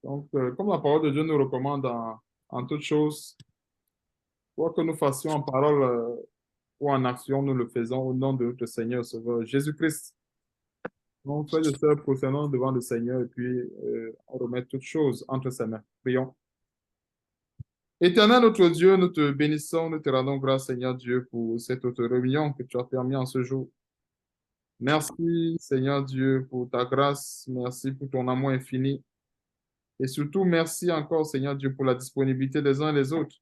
Donc, comme la parole de Dieu nous recommande en toutes choses, quoi que nous fassions en parole ou en action, nous le faisons au nom de notre Seigneur Sauveur Jésus-Christ. Donc, frères et sœurs, procédons devant le Seigneur et puis on remet toutes choses entre ses mains. Prions. Éternel notre Dieu, nous te bénissons, nous te rendons grâce, Seigneur Dieu, pour cette autre réunion que tu as permis en ce jour. Merci, Seigneur Dieu, pour ta grâce. Merci pour ton amour infini. Et surtout, merci encore, Seigneur Dieu, pour la disponibilité des uns et des autres.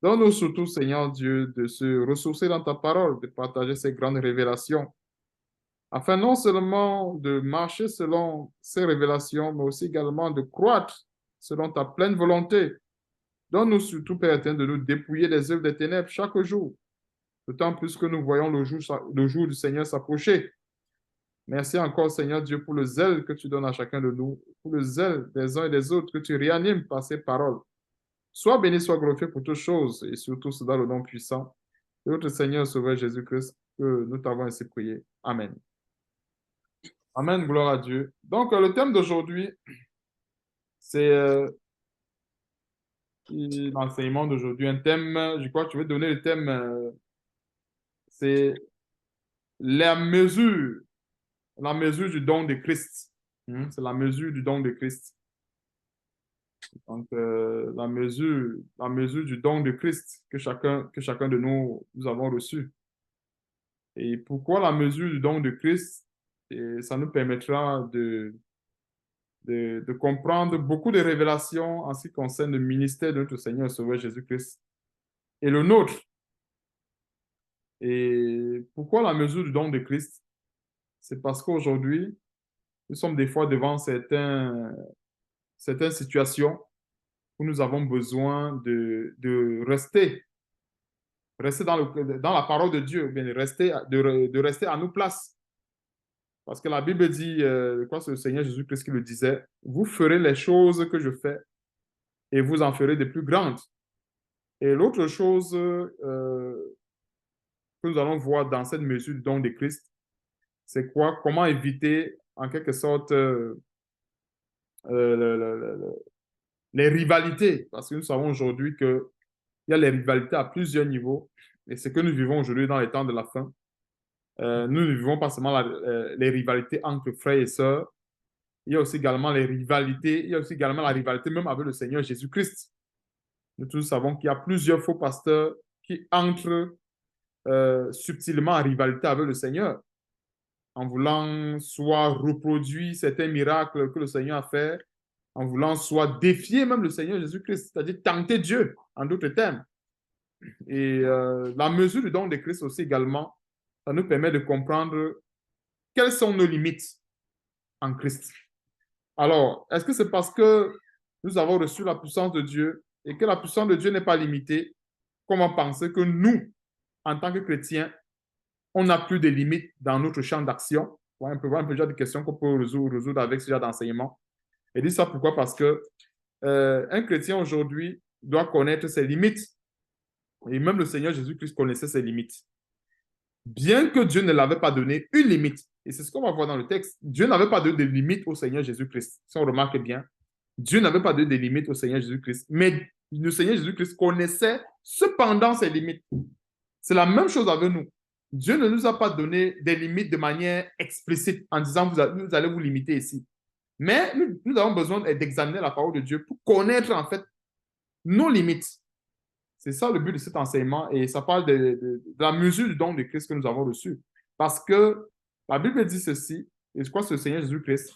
Donne-nous surtout, Seigneur Dieu, de se ressourcer dans ta parole, de partager ces grandes révélations, afin non seulement de marcher selon ces révélations, mais aussi également de croître selon ta pleine volonté. Donne-nous surtout, Père éternel, de nous dépouiller des œuvres des ténèbres chaque jour, d'autant plus que nous voyons le jour du Seigneur s'approcher. Merci encore, Seigneur Dieu, pour le zèle que tu donnes à chacun de nous, pour le zèle des uns et des autres que tu réanimes par ces paroles. Sois béni, sois glorifié pour toutes choses, et surtout dans le nom puissant de notre Seigneur Sauveur Jésus-Christ, que nous t'avons ainsi prié. Amen. Amen, gloire à Dieu. Donc, le thème d'aujourd'hui, c'est l'enseignement d'aujourd'hui. Un thème, je crois que tu veux donner le thème, c'est la mesure du don de Christ. C'est la mesure du don de Christ. Donc, la mesure du don de Christ que chacun de nous avons reçu. Et pourquoi la mesure du don de Christ? Et ça nous permettra de comprendre beaucoup de révélations en ce qui concerne le ministère de notre Seigneur et Sauveur Jésus-Christ et le nôtre. Et pourquoi la mesure du don de Christ? C'est parce qu'aujourd'hui, nous sommes des fois devant certaines situations où nous avons besoin de rester dans la parole de Dieu, bien de rester à nos places. Parce que la Bible dit, je crois que c'est le Seigneur Jésus-Christ qui le disait, vous ferez les choses que je fais et vous en ferez de plus grandes. Et l'autre chose que nous allons voir dans cette mesure du don de Christ, c'est quoi? Comment éviter en quelque sorte le- le- le- le- les rivalités. Parce que nous savons aujourd'hui qu'il y a les rivalités à plusieurs niveaux. Et ce que nous vivons aujourd'hui dans les temps de la fin, nous ne vivons pas seulement les rivalités entre frères et sœurs, il y a aussi également les rivalités, il y a aussi également la rivalité même avec le Seigneur Jésus-Christ. Nous tous savons qu'il y a plusieurs faux pasteurs qui entrent subtilement en rivalité avec le Seigneur, en voulant soit reproduire certains miracles que le Seigneur a fait, en voulant soit défier même le Seigneur Jésus-Christ, c'est-à-dire tenter Dieu, en d'autres termes. Et la mesure du don de Christ aussi également, ça nous permet de comprendre quelles sont nos limites en Christ. Alors, est-ce que c'est parce que nous avons reçu la puissance de Dieu et que la puissance de Dieu n'est pas limitée? Comment penser que nous, en tant que chrétiens, on n'a plus de limites dans notre champ d'action? On peut voir un peu déjà des questions qu'on peut résoudre avec ce genre d'enseignement. Et dit ça pourquoi? Parce que un chrétien aujourd'hui doit connaître ses limites. Et même le Seigneur Jésus-Christ connaissait ses limites. Bien que Dieu ne l'avait pas donné une limite. Et c'est ce qu'on va voir dans le texte. Dieu n'avait pas donné de limite au Seigneur Jésus-Christ. Si on remarque bien, Dieu n'avait pas donné de limite au Seigneur Jésus-Christ. Mais le Seigneur Jésus-Christ connaissait cependant ses limites. C'est la même chose avec nous. Dieu ne nous a pas donné des limites de manière explicite en disant vous allez vous limiter ici. Mais nous avons besoin d'examiner la parole de Dieu pour connaître en fait nos limites. C'est ça le but de cet enseignement et ça parle de la mesure du don de Christ que nous avons reçu. Parce que la Bible dit ceci, et je crois que c'est le Seigneur Jésus-Christ,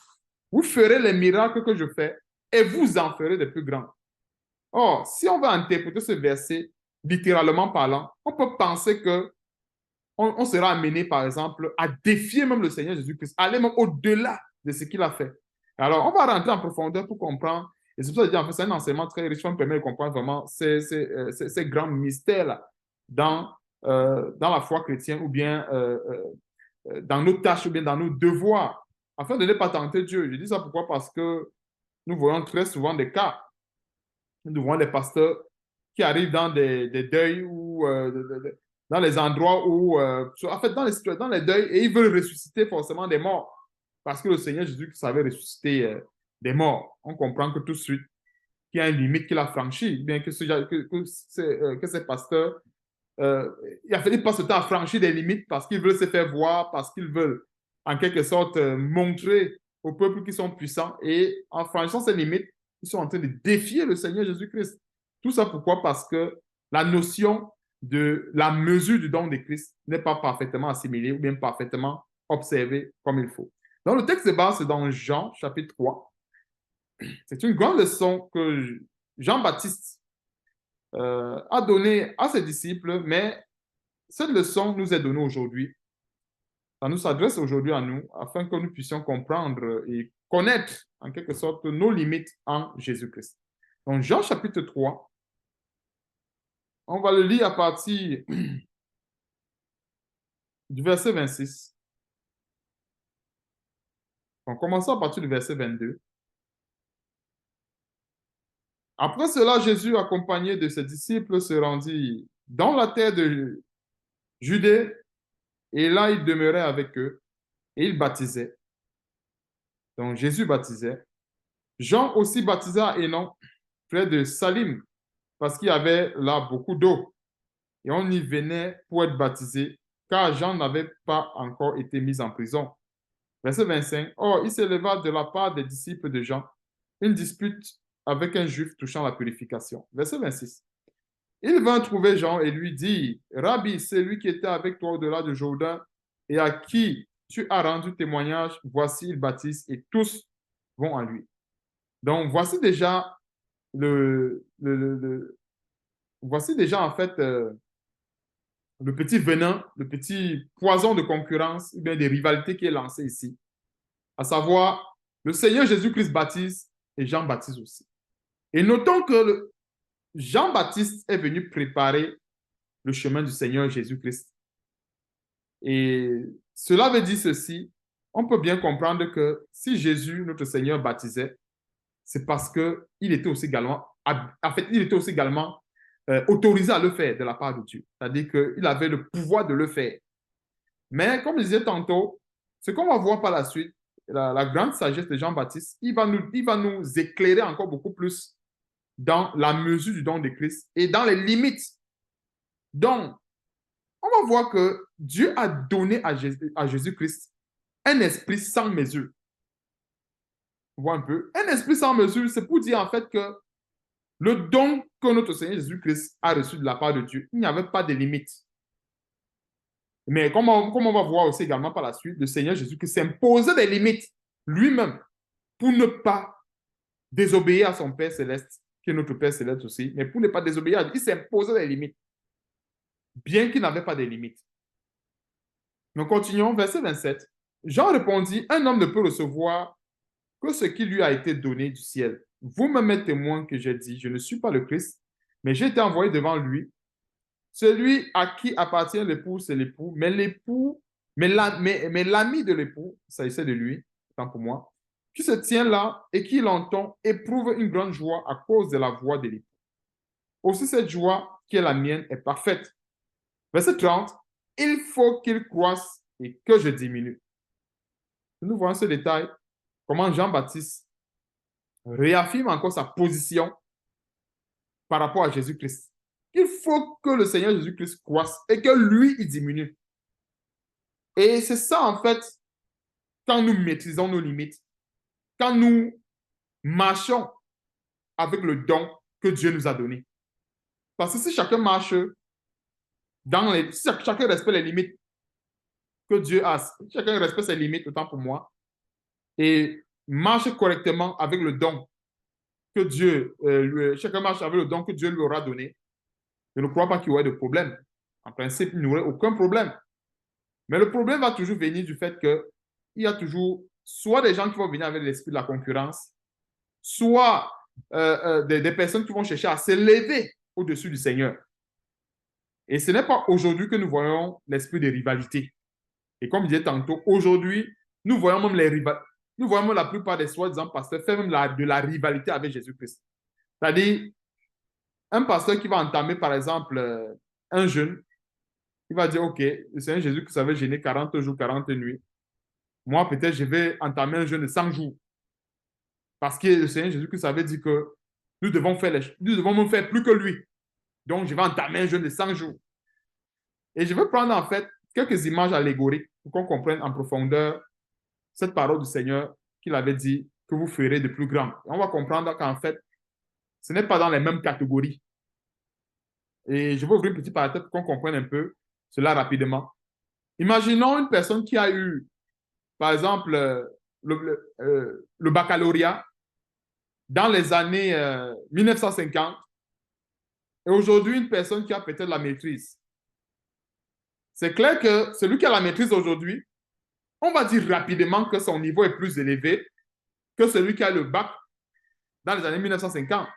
vous ferez les miracles que je fais et vous en ferez des plus grands. Or, si on va interpréter ce verset littéralement parlant, on peut penser que on sera amené, par exemple, à défier même le Seigneur Jésus-Christ, aller même au-delà de ce qu'il a fait. Alors, on va rentrer en profondeur pour comprendre. Et c'est pour ça que je dis, en fait, c'est un enseignement très riche qui me permet de comprendre vraiment ces grands mystères-là dans la foi chrétienne ou bien dans nos tâches ou bien dans nos devoirs, afin de ne pas tenter Dieu. Je dis ça pourquoi? Parce que nous voyons très souvent des cas. Nous voyons des pasteurs qui arrivent dans des deuils ou dans les endroits où, en fait, dans les deuils, et ils veulent ressusciter forcément des morts. Parce que le Seigneur Jésus savait ressusciter des morts. On comprend que tout de suite, qu'il y a une limite qu'il a franchie, bien que ces pasteurs, il a fallu pas ce temps à franchir des limites parce qu'ils veulent se faire voir, parce qu'ils veulent en quelque sorte montrer au peuple qu'ils sont puissants. Et en franchissant ces limites, ils sont en train de défier le Seigneur Jésus-Christ. Tout ça pourquoi? Parce que la notion de la mesure du don de Christ n'est pas parfaitement assimilée ou bien parfaitement observée comme il faut. Dans le texte de base, c'est dans Jean, chapitre 3. C'est une grande leçon que Jean-Baptiste a donnée à ses disciples, mais cette leçon nous est donnée aujourd'hui. Ça nous s'adresse aujourd'hui à nous afin que nous puissions comprendre et connaître en quelque sorte nos limites en Jésus-Christ. Donc, Jean chapitre 3, on va le lire à partir du verset 26. En commençant à partir du verset 22. Après cela, Jésus, accompagné de ses disciples, se rendit dans la terre de Judée, et là, il demeurait avec eux, et il baptisait. Donc, Jésus baptisait. Jean aussi baptisa à Hénon, près de Salim, parce qu'il y avait là beaucoup d'eau. Et on y venait pour être baptisé, car Jean n'avait pas encore été mis en prison. Verset 25. Or, il s'éleva de la part des disciples de Jean une dispute avec un juif touchant la purification. Verset 26. Il vint trouver Jean et lui dit, Rabbi, c'est lui qui était avec toi au-delà du Jourdain et à qui tu as rendu témoignage, voici, il baptise et tous vont à lui. Donc, voici déjà en fait le petit venin, le petit poison de concurrence, ou bien des rivalités qui est lancé ici. À savoir, le Seigneur Jésus-Christ baptise et Jean baptise aussi. Et notons que Jean-Baptiste est venu préparer le chemin du Seigneur Jésus-Christ. Et cela veut dire ceci, on peut bien comprendre que si Jésus, notre Seigneur, baptisait, c'est parce qu'il était aussi également, en fait, il était aussi également autorisé à le faire de la part de Dieu. C'est-à-dire qu'il avait le pouvoir de le faire. Mais comme je disais tantôt, ce qu'on va voir par la suite, la grande sagesse de Jean-Baptiste, il va nous éclairer encore beaucoup plus dans la mesure du don de Christ et dans les limites. Donc, on va voir que Dieu a donné à Jésus-Christ un esprit sans mesure. On voit un peu. Un esprit sans mesure, c'est pour dire en fait que le don que notre Seigneur Jésus-Christ a reçu de la part de Dieu, il n'y avait pas de limite. Mais comme on va voir aussi également par la suite, le Seigneur Jésus-Christ s'imposait des limites lui-même pour ne pas désobéir à son Père céleste, qui est notre Père céleste aussi, mais pour ne pas désobéir, il s'imposait des limites, bien qu'il n'avait pas de limites. Nous continuons, verset 27. Jean répondit, un homme ne peut recevoir que ce qui lui a été donné du ciel. Vous-même êtes témoin que j'ai dit, je ne suis pas le Christ, mais j'ai été envoyé devant lui. Celui à qui appartient l'époux, c'est l'époux, mais l'ami de l'époux, ça essaie de lui, tant pour moi, qui se tient là et qui l'entend, éprouve une grande joie à cause de la voix de l'époux. Aussi cette joie qui est la mienne est parfaite. Verset 30, il faut qu'il croisse et que je diminue. Nous voyons ce détail, comment Jean-Baptiste réaffirme encore sa position par rapport à Jésus-Christ. Il faut que le Seigneur Jésus-Christ croisse et que lui, il diminue. Et c'est ça, en fait, quand nous maîtrisons nos limites, quand nous marchons avec le don que Dieu nous a donné. Parce que si chacun marche si chacun respecte les limites que Dieu a, si chacun respecte ses limites, autant pour moi, et marche correctement avec le don que Dieu, chacun marche avec le don que Dieu lui aura donné, je ne crois pas qu'il y aurait de problème. En principe, il n'y aurait aucun problème. Mais le problème va toujours venir du fait qu'il y a toujours soit des gens qui vont venir avec l'esprit de la concurrence, soit des personnes qui vont chercher à s'élever au-dessus du Seigneur. Et ce n'est pas aujourd'hui que nous voyons l'esprit de rivalité. Et comme je disais tantôt, aujourd'hui, nous voyons même nous voyons même la plupart des soi-disant pasteurs faire même de la rivalité avec Jésus-Christ. C'est-à-dire, un pasteur qui va entamer, par exemple, un jeûne, il va dire, OK, le Seigneur Jésus-Christ avait jeûné 40 jours, 40 nuits. Moi, peut-être, je vais entamer un jeûne de 100 jours. Parce que le Seigneur Jésus-Christ avait dit que nous devons même faire plus que lui. Donc, je vais entamer un jeûne de 100 jours. Et je vais prendre en fait quelques images allégoriques pour qu'on comprenne en profondeur cette parole du Seigneur qu'il avait dit que vous ferez de plus grand. Et on va comprendre qu'en fait, ce n'est pas dans les mêmes catégories. Et je vais ouvrir une petite parenthèse pour qu'on comprenne un peu cela rapidement. Imaginons une personne qui a eu, par exemple, le baccalauréat dans les années 1950 et aujourd'hui une personne qui a peut-être la maîtrise. C'est clair que celui qui a la maîtrise aujourd'hui, on va dire rapidement que son niveau est plus élevé que celui qui a le bac dans les années 1950.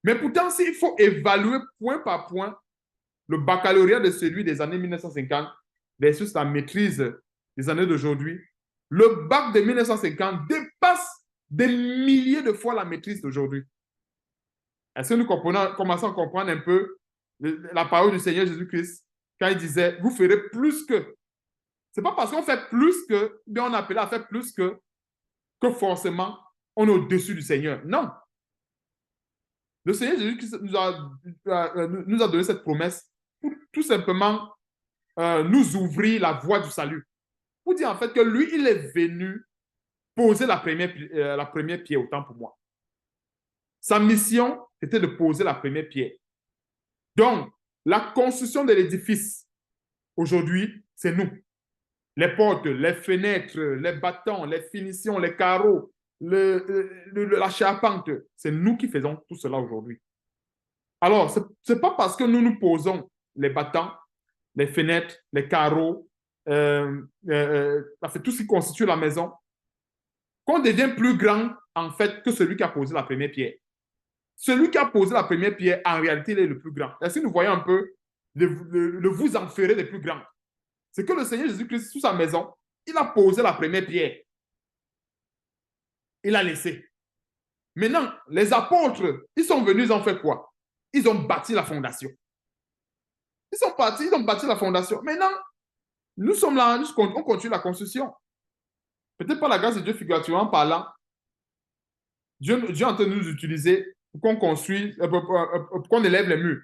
Mais pourtant, s'il faut évaluer point par point le baccalauréat de celui des années 1950 versus la maîtrise des années d'aujourd'hui, le bac de 1950 dépasse des milliers de fois la maîtrise d'aujourd'hui. Est-ce que nous commençons à comprendre un peu la parole du Seigneur Jésus-Christ quand il disait, vous ferez plus que. Ce n'est pas parce qu'on fait plus que, bien on appelle à faire plus que forcément on est au-dessus du Seigneur. Non. Le Seigneur Jésus-Christ nous a donné cette promesse pour tout simplement nous ouvrir la voie du salut. Pour dire en fait que lui, il est venu poser la première pierre, autant pour moi. Sa mission, c'était de poser la première pierre. Donc, la construction de l'édifice, aujourd'hui, c'est nous. Les portes, les fenêtres, les bâtons, les finitions, les carreaux, la charpente, c'est nous qui faisons tout cela aujourd'hui. Alors, ce n'est pas parce que nous nous posons les bâtons, les fenêtres, les carreaux, tout ce qui constitue la maison, qu'on devient plus grand, en fait, que celui qui a posé la première pierre. Celui qui a posé la première pierre, en réalité, il est le plus grand. Est-ce que nous voyons un peu le vous en ferez le plus grand? C'est que le Seigneur Jésus-Christ, sous sa maison, il a posé la première pierre. Il a laissé. Maintenant, les apôtres, ils sont venus, ils ont fait quoi? Ils ont bâti la fondation. Ils sont partis, ils ont bâti la fondation. Maintenant, nous sommes là, on continue la construction. Peut-être par la grâce de Dieu, figurativement parlant, Dieu est en train de nous utiliser pour qu'on construise, pour qu'on élève les murs.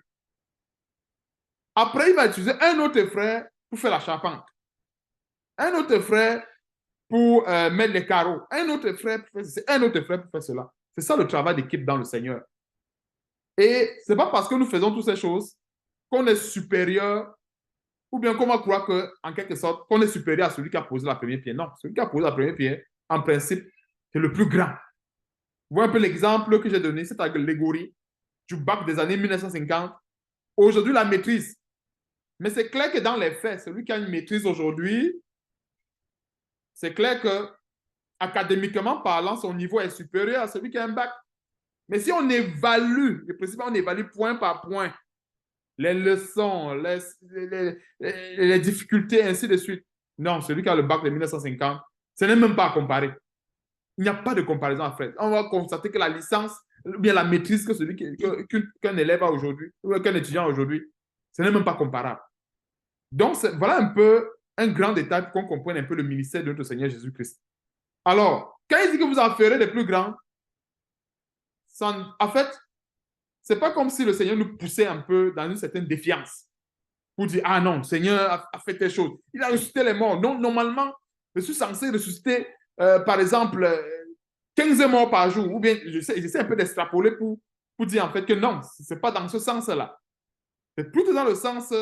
Après, il va utiliser un autre frère pour faire la charpente. Un autre frère pour mettre les carreaux. Un autre frère pour faire ceci. Un autre frère pour faire cela. C'est ça le travail d'équipe dans le Seigneur. Et ce n'est pas parce que nous faisons toutes ces choses qu'on est supérieur ou bien qu'on va croire qu'en quelque sorte, qu'on est supérieur à celui qui a posé la première pierre. Non, celui qui a posé la première pierre, en principe, c'est le plus grand. Vous voyez un peu l'exemple que j'ai donné, c'est allégorie du bac des années 1950. Aujourd'hui, la maîtrise. Mais c'est clair que dans les faits, celui qui a une maîtrise aujourd'hui, c'est clair que, académiquement parlant, son niveau est supérieur à celui qui a un bac. Mais si on évalue, le principe, on évalue point par point, les leçons, les difficultés, ainsi de suite. Non, celui qui a le bac de 1950, ce n'est même pas à comparer. Il n'y a pas de comparaison à faire. On va constater que la licence, ou bien la maîtrise qu'un élève a aujourd'hui, ou qu'un étudiant a aujourd'hui, ce n'est même pas comparable. Donc, voilà un peu un grand détail pour qu'on comprenne un peu le ministère de notre Seigneur Jésus-Christ. Alors, quand il dit que vous en ferez des plus grands, en fait, ce n'est pas comme si le Seigneur nous poussait un peu dans une certaine défiance pour dire, ah non, le Seigneur a fait telle chose. Il a ressuscité les morts. Donc, normalement, je suis censé ressusciter, par exemple, 15 morts par jour. Ou bien, j'essaie un peu d'extrapoler pour dire en fait que non, ce n'est pas dans ce sens-là. C'est plutôt dans le sens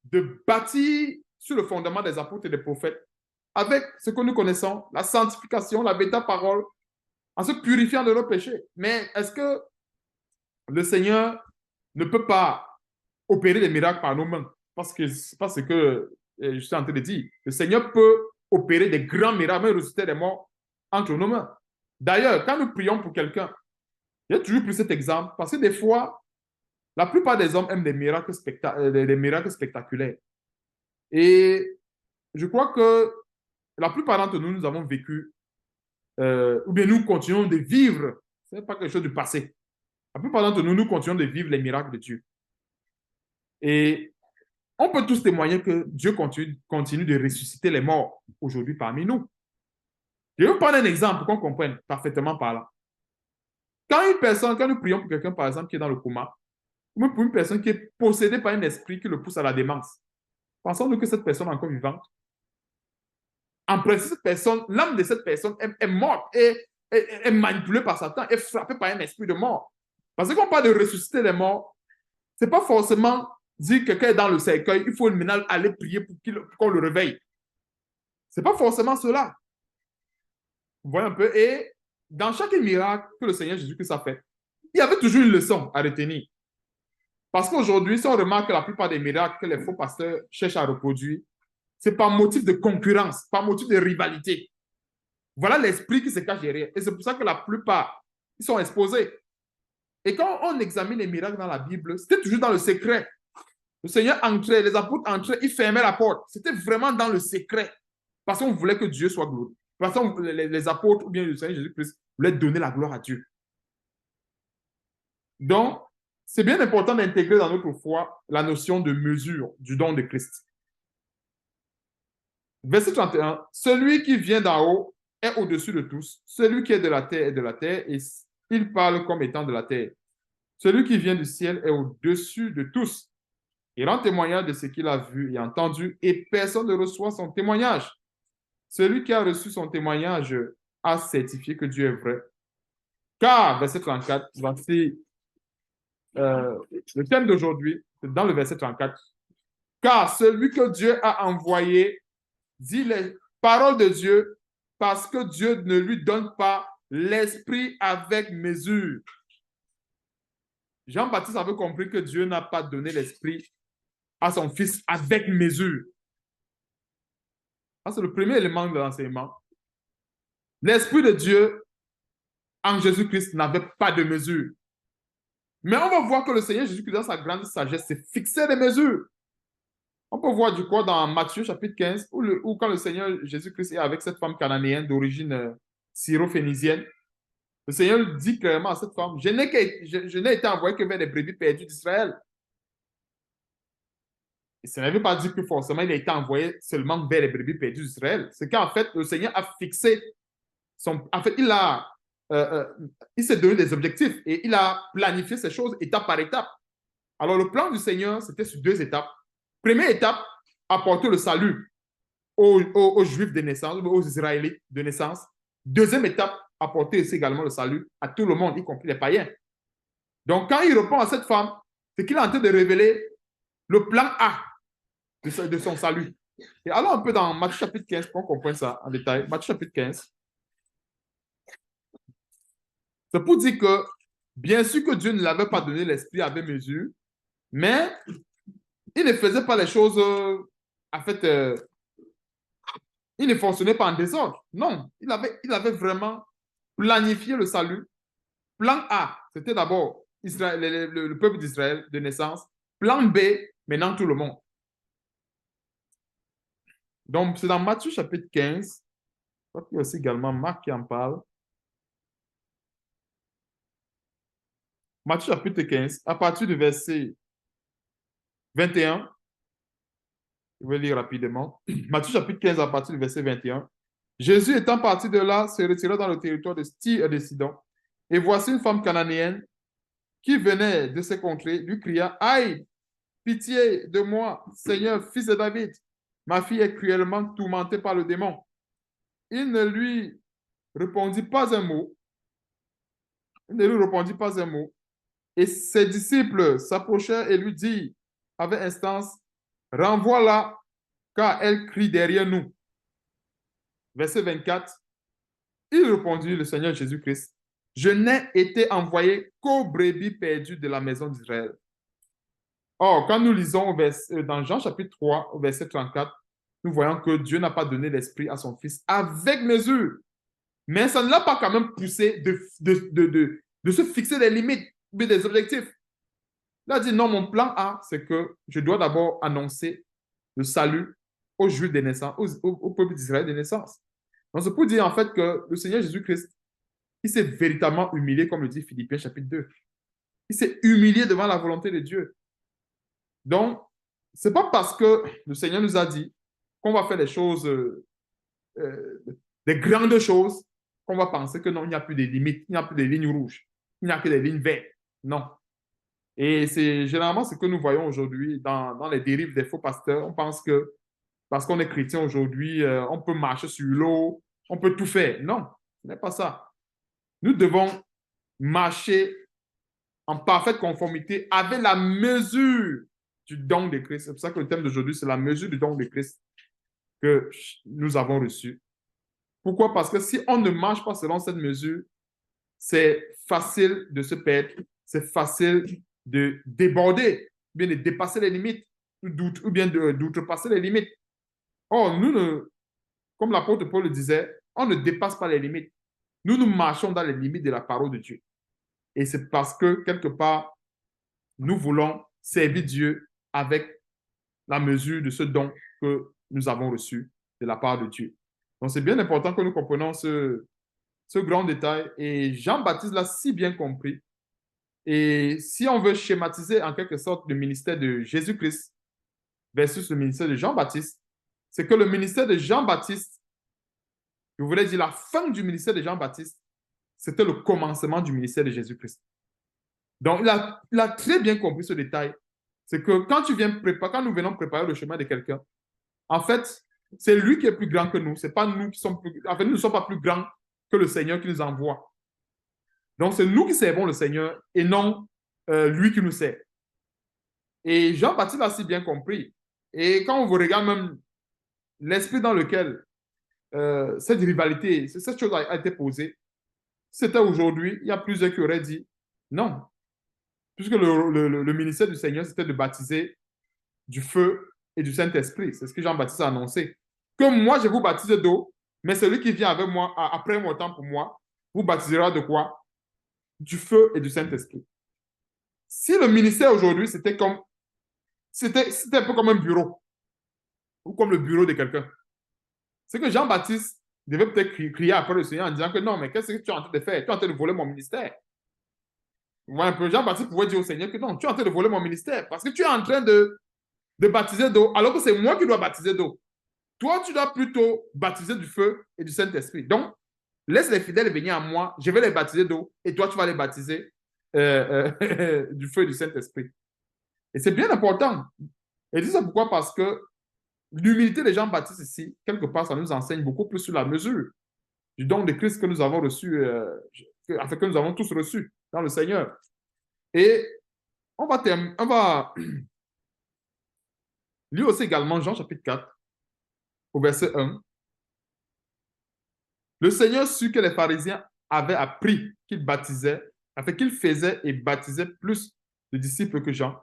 de bâtir sur le fondement des apôtres et des prophètes avec ce que nous connaissons, la sanctification, la véritable parole, en se purifiant de nos péchés. Mais est-ce que le Seigneur ne peut pas opérer des miracles par nos mains? Parce que c'est pas ce que je suis en train de dire. Le Seigneur peut opérer des grands miracles, même ressusciter des morts entre nos mains. D'ailleurs, quand nous prions pour quelqu'un, j'ai toujours pris cet exemple parce que des fois, la plupart des hommes aiment des miracles spectaculaires. Et je crois que la plupart d'entre nous, nous avons vécu, ou bien nous continuons de vivre, ce n'est pas quelque chose du passé. La plupart d'entre nous, nous continuons de vivre les miracles de Dieu. Et on peut tous témoigner que Dieu continue de ressusciter les morts aujourd'hui parmi nous. Je vais vous prendre un exemple pour qu'on comprenne parfaitement par là. Quand nous prions pour quelqu'un, par exemple, qui est dans le coma, ou pour une personne qui est possédée par un esprit qui le pousse à la démence, pensons-nous que cette personne est encore vivante? En principe, cette personne, l'âme de cette personne est morte et est manipulée par Satan, est frappée par un esprit de mort. Parce qu'on parle de ressusciter les morts, ce n'est pas forcément dire que quelqu'un est dans le cercueil, il faut maintenant aller prier pour qu'on le réveille. Ce n'est pas forcément cela. Vous voyez un peu? Et dans chaque miracle que le Seigneur Jésus-Christ a fait, il y avait toujours une leçon à retenir. Parce qu'aujourd'hui, si on remarque que la plupart des miracles que les faux pasteurs cherchent à reproduire, c'est par motif de concurrence, par motif de rivalité. Voilà l'esprit qui se cache derrière. Et c'est pour ça que la plupart, ils sont exposés. Et quand on examine les miracles dans la Bible, c'était toujours dans le secret. Le Seigneur entrait, les apôtres entraient, ils fermaient la porte. C'était vraiment dans le secret. Parce qu'on voulait que Dieu soit glorifié. Parce que les apôtres ou bien le Seigneur Jésus-Christ voulaient donner la gloire à Dieu. Donc, c'est bien important d'intégrer dans notre foi la notion de mesure du don de Christ. Verset 31, celui qui vient d'en haut est au-dessus de tous. Celui qui est de la terre est de la terre et il parle comme étant de la terre. Celui qui vient du ciel est au-dessus de tous. Il rend témoignage de ce qu'il a vu et entendu et personne ne reçoit son témoignage. Celui qui a reçu son témoignage a certifié que Dieu est vrai. Car, verset 34, voici le thème d'aujourd'hui, c'est dans le verset 34. Car celui que Dieu a envoyé dit les paroles de Dieu parce que Dieu ne lui donne pas l'esprit avec mesure. Jean-Baptiste avait compris que Dieu n'a pas donné l'esprit à son fils avec mesure. C'est le premier élément de l'enseignement. L'esprit de Dieu en Jésus-Christ n'avait pas de mesure. Mais on va voir que le Seigneur Jésus-Christ, dans sa grande sagesse, s'est fixé des mesures. On peut voir du coup dans Matthieu chapitre 15, où quand le Seigneur Jésus-Christ est avec cette femme cananéenne d'origine syro-phénicienne, le Seigneur dit clairement à cette femme, je n'ai été envoyé que vers les brebis perdues d'Israël. Et ça ne veut pas dire que forcément il a été envoyé seulement vers les brebis perdues d'Israël. C'est qu'en fait, le Seigneur a fixé en fait, il s'est donné des objectifs et il a planifié ces choses étape par étape. Alors, le plan du Seigneur, c'était sur 2 étapes. Première étape, apporter le salut aux Juifs de naissance, aux Israélites de naissance. Deuxième étape, apporter aussi également le salut à tout le monde, y compris les païens. Donc, quand il répond à cette femme, c'est qu'il est en train de révéler le plan A de son salut. Et allons un peu dans Matthieu chapitre 15 pour qu'on comprenne ça en détail. Matthieu chapitre 15. C'est pour dire que, bien sûr que Dieu ne l'avait pas donné l'esprit avec mesure, mais il ne faisait pas les choses, en fait, il ne fonctionnait pas en désordre. Non, il avait vraiment planifié le salut. Plan A, c'était d'abord le peuple d'Israël de naissance. Plan B, maintenant tout le monde. Donc, c'est dans Matthieu chapitre 15. Je crois qu'il y a aussi également Marc qui en parle. Matthieu chapitre 15, à partir du verset 21, je vais lire rapidement. Matthieu chapitre 15, à partir du verset 21. Jésus étant parti de là, se retira dans le territoire de Tyr et de Sidon. Et voici une femme cananéenne qui venait de ces contrées, lui cria, aïe, pitié de moi, Seigneur, fils de David. Ma fille est cruellement tourmentée par le démon. Il ne lui répondit pas un mot. Il ne lui répondit pas un mot. Et ses disciples s'approchèrent et lui dirent avec instance, renvoie-la, car elle crie derrière nous. Verset 24. Il répondit, le Seigneur Jésus-Christ, je n'ai été envoyé qu'aux brebis perdues de la maison d'Israël. Or, quand nous lisons dans Jean chapitre 3, au verset 34, nous voyons que Dieu n'a pas donné l'esprit à son fils avec mesure. Mais ça ne l'a pas quand même poussé de se fixer des limites, des objectifs. Il a dit, non, mon plan A, c'est que je dois d'abord annoncer le salut aux Juifs de naissance, au peuple d'Israël de naissance. Donc, c'est pour dire en fait que le Seigneur Jésus-Christ, il s'est véritablement humilié, comme le dit Philippiens chapitre 2. Il s'est humilié devant la volonté de Dieu. Donc, ce n'est pas parce que le Seigneur nous a dit qu'on va faire des choses, des grandes choses, qu'on va penser que non, il n'y a plus de limites, il n'y a plus de lignes rouges. il n'y a que des lignes vertes. Non. Et c'est généralement ce que nous voyons aujourd'hui dans les dérives des faux pasteurs. On pense que parce qu'on est chrétien aujourd'hui, on peut marcher sur l'eau, on peut tout faire. Non, ce n'est pas ça. Nous devons marcher en parfaite conformité avec la mesure du don de Christ. C'est pour ça que le thème d'aujourd'hui, c'est la mesure du don de Christ que nous avons reçu. Pourquoi? Parce que si on ne marche pas selon cette mesure, c'est facile de se perdre, c'est facile de déborder, bien de dépasser les limites, ou bien d'outrepasser les limites. Or, comme l'apôtre Paul le disait, on ne dépasse pas les limites. Nous marchons dans les limites de la parole de Dieu. Et c'est parce que, quelque part, nous voulons servir Dieu avec la mesure de ce don que nous avons reçu de la part de Dieu. Donc, c'est bien important que nous comprenions ce grand détail. Et Jean-Baptiste l'a si bien compris. Et si on veut schématiser en quelque sorte le ministère de Jésus-Christ versus le ministère de Jean-Baptiste, c'est que le ministère de Jean-Baptiste, je voulais dire la fin du ministère de Jean-Baptiste, c'était le commencement du ministère de Jésus-Christ. Donc, il a très bien compris ce détail. C'est que quand nous venons préparer le chemin de quelqu'un, en fait, c'est lui qui est plus grand que nous. C'est pas nous qui sommes plus... En fait, nous ne sommes pas plus grands que le Seigneur qui nous envoie. Donc, c'est nous qui servons le Seigneur et non lui qui nous sert. Et Jean-Baptiste l'a si bien compris. Et quand on vous regarde même l'esprit dans lequel cette rivalité, cette chose a été posée, c'était aujourd'hui, il y a plusieurs qui auraient dit non, puisque le ministère du Seigneur, c'était de baptiser du feu et du Saint-Esprit. C'est ce que Jean-Baptiste a annoncé. Que moi, je vous baptise d'eau, mais celui qui vient avec moi, après mon temps pour moi, vous baptisera de quoi? Du feu et du Saint-Esprit. Si le ministère aujourd'hui, c'était un peu comme un bureau, ou comme le bureau de quelqu'un, c'est que Jean-Baptiste devait peut-être crier après le Seigneur en disant que non, mais qu'est-ce que tu es en train de faire? Tu es en train de voler mon ministère. Un peu, Jean-Baptiste pouvait dire au Seigneur que non, tu es en train de voler mon ministère parce que tu es en train de baptiser d'eau alors que c'est moi qui dois baptiser d'eau. Toi, tu dois plutôt baptiser du feu et du Saint-Esprit. Donc, laisse les fidèles venir à moi, je vais les baptiser d'eau et toi, tu vas les baptiser du feu et du Saint-Esprit. Et c'est bien important. Et dis ça pourquoi? Parce que l'humilité des Jean-Baptiste ici, quelque part, ça nous enseigne beaucoup plus sur la mesure du don de Christ que nous avons reçu, que nous avons tous reçu dans le Seigneur. Et on va lire aussi également Jean chapitre 4, au verset 1. Le Seigneur sut que les pharisiens avaient appris qu'il baptisait, afin qu'il faisait et baptisait plus de disciples que Jean.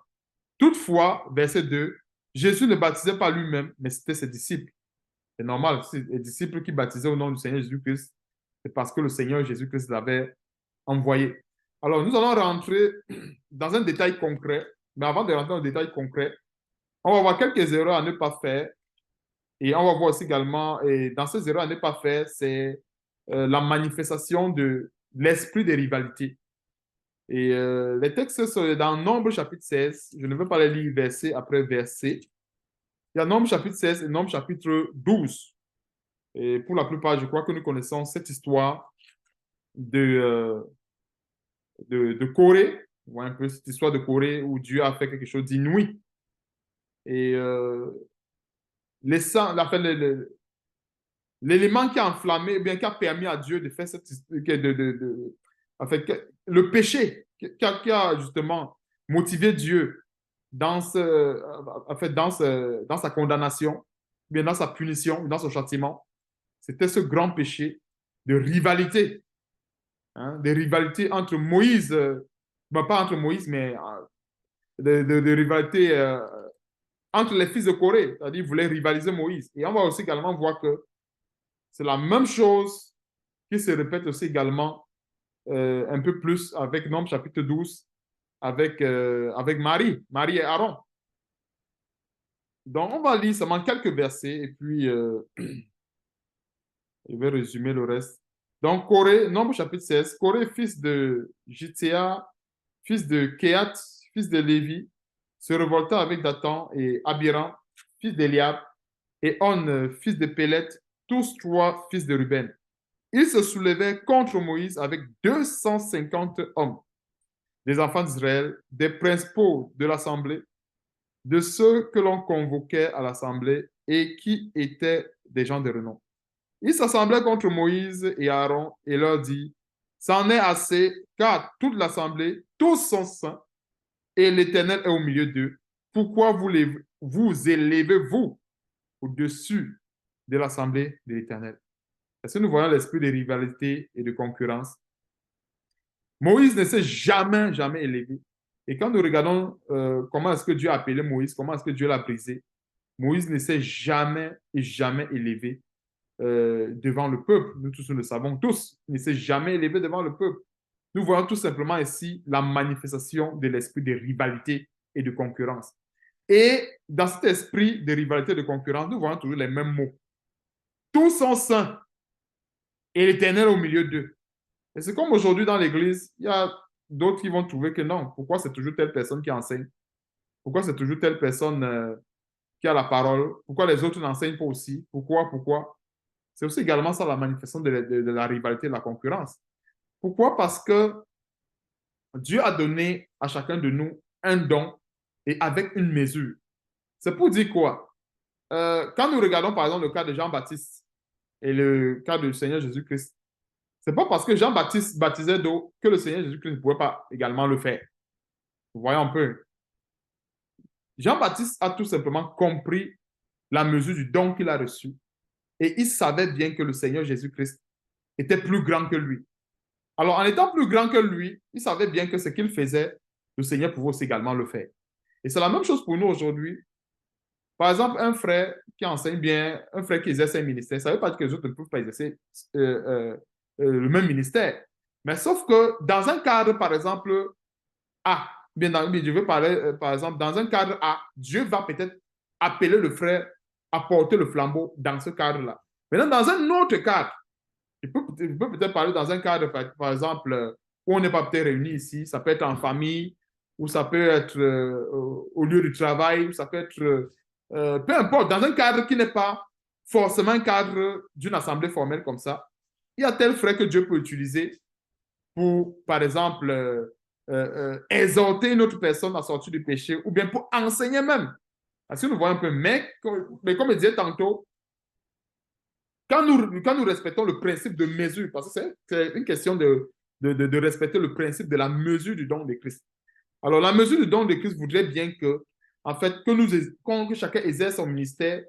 Toutefois, verset 2, Jésus ne baptisait pas lui-même, mais c'était ses disciples. C'est normal, les disciples qui baptisaient au nom du Seigneur Jésus-Christ, c'est parce que le Seigneur Jésus-Christ l'avait envoyé. Alors, nous allons rentrer dans un détail concret, mais avant de rentrer dans un détail concret, on va voir quelques erreurs à ne pas faire. Et on va voir aussi également, et dans ces erreurs à ne pas faire, c'est la manifestation de l'esprit des rivalités. Et les textes sont dans Nombre chapitre 16. Je ne veux pas les lire verset après verset. Il y a Nombre chapitre 16 et Nombre chapitre 12. Et pour la plupart, je crois que nous connaissons cette histoire de Corée, ou un peu cette histoire de Corée où Dieu a fait quelque chose d'inouï. Et l'élément qui a enflammé, bien qui a permis à Dieu de faire cette en fait, le péché qui a justement motivé Dieu dans dans sa condamnation, bien dans sa punition, dans son châtiment, c'était ce grand péché de rivalité, hein, de rivalité entre Moïse, pas entre Moïse, mais de rivalité entre les fils de Corée, c'est-à-dire qu'ils voulaient rivaliser Moïse. Et on va aussi également voir que c'est la même chose qui se répète aussi également un peu plus avec Nombre chapitre 12, avec Marie et Aaron. Donc, on va lire seulement quelques versets et puis je vais résumer le reste. Donc, Corée, Nombre chapitre 16, Corée, fils de Jithéa, fils de Kéat, fils de Lévi, se révolta avec Dathan et Abiram, fils d'Eliab, et On, fils de Pélet, tous trois fils de Ruben. Ils se soulevaient contre Moïse avec 250 hommes. des enfants d'Israël, des principaux de l'assemblée, de ceux que l'on convoquait à l'assemblée et qui étaient des gens de renom. Ils s'assemblaient contre Moïse et Aaron et leur dit, c'en est assez, car toute l'assemblée, tous sont saints, et l'Éternel est au milieu d'eux. Pourquoi vous élevez-vous au-dessus de l'assemblée de l'Éternel? Est-ce que nous voyons l'esprit de rivalité et de concurrence? Moïse ne s'est jamais, jamais élevé. Et quand nous regardons comment est-ce que Dieu a appelé Moïse, comment est-ce que Dieu l'a brisé, Moïse ne s'est jamais et jamais élevé devant le peuple. Nous tous, nous le savons tous. Il ne s'est jamais élevé devant le peuple. Nous voyons tout simplement ici la manifestation de l'esprit de rivalité et de concurrence. Et dans cet esprit de rivalité et de concurrence, nous voyons toujours les mêmes mots. Tous sont saints et l'Éternel au milieu d'eux. Et c'est comme aujourd'hui dans l'Église, il y a d'autres qui vont trouver que non. Pourquoi c'est toujours telle personne qui enseigne? Pourquoi c'est toujours telle personne qui a la parole? Pourquoi les autres n'enseignent pas aussi? Pourquoi? C'est aussi également ça la manifestation de la rivalité et de la concurrence. Pourquoi? Parce que Dieu a donné à chacun de nous un don et avec une mesure. C'est pour dire quoi? Quand nous regardons par exemple le cas de Jean-Baptiste et le cas du Seigneur Jésus-Christ, c'est pas parce que Jean-Baptiste baptisait d'eau que le Seigneur Jésus-Christ ne pouvait pas également le faire. Vous voyez un peu. Jean-Baptiste a tout simplement compris la mesure du don qu'il a reçu et il savait bien que le Seigneur Jésus-Christ était plus grand que lui. Alors, en étant plus grand que lui, il savait bien que ce qu'il faisait, le Seigneur pouvait aussi également le faire. Et c'est la même chose pour nous aujourd'hui. Par exemple, un frère qui enseigne bien, un frère qui exerce un ministère, ça ne veut pas dire que les autres ne peuvent pas exercer le même ministère. Mais sauf que dans un cadre, par exemple, A, je veux parler, par exemple, dans un cadre A, Dieu va peut-être appeler le frère à porter le flambeau dans ce cadre-là. Maintenant, dans un autre cadre, je peux peut-être parler dans un cadre, par exemple, où on n'est pas peut-être réunis ici, ça peut être en famille, ou ça peut être au lieu du travail, ou ça peut être, peu importe, dans un cadre qui n'est pas forcément un cadre d'une assemblée formelle comme ça. Il y a tel frère que Dieu peut utiliser pour, par exemple, exhorter une autre personne à sortir du péché, ou bien pour enseigner même. Parce que nous voyons un peu, mais comme je disais tantôt, quand nous respectons le principe de mesure, parce que c'est une question de respecter le principe de la mesure du don de Christ. Alors, la mesure du don de Christ voudrait bien que, en fait, que chacun exerce son ministère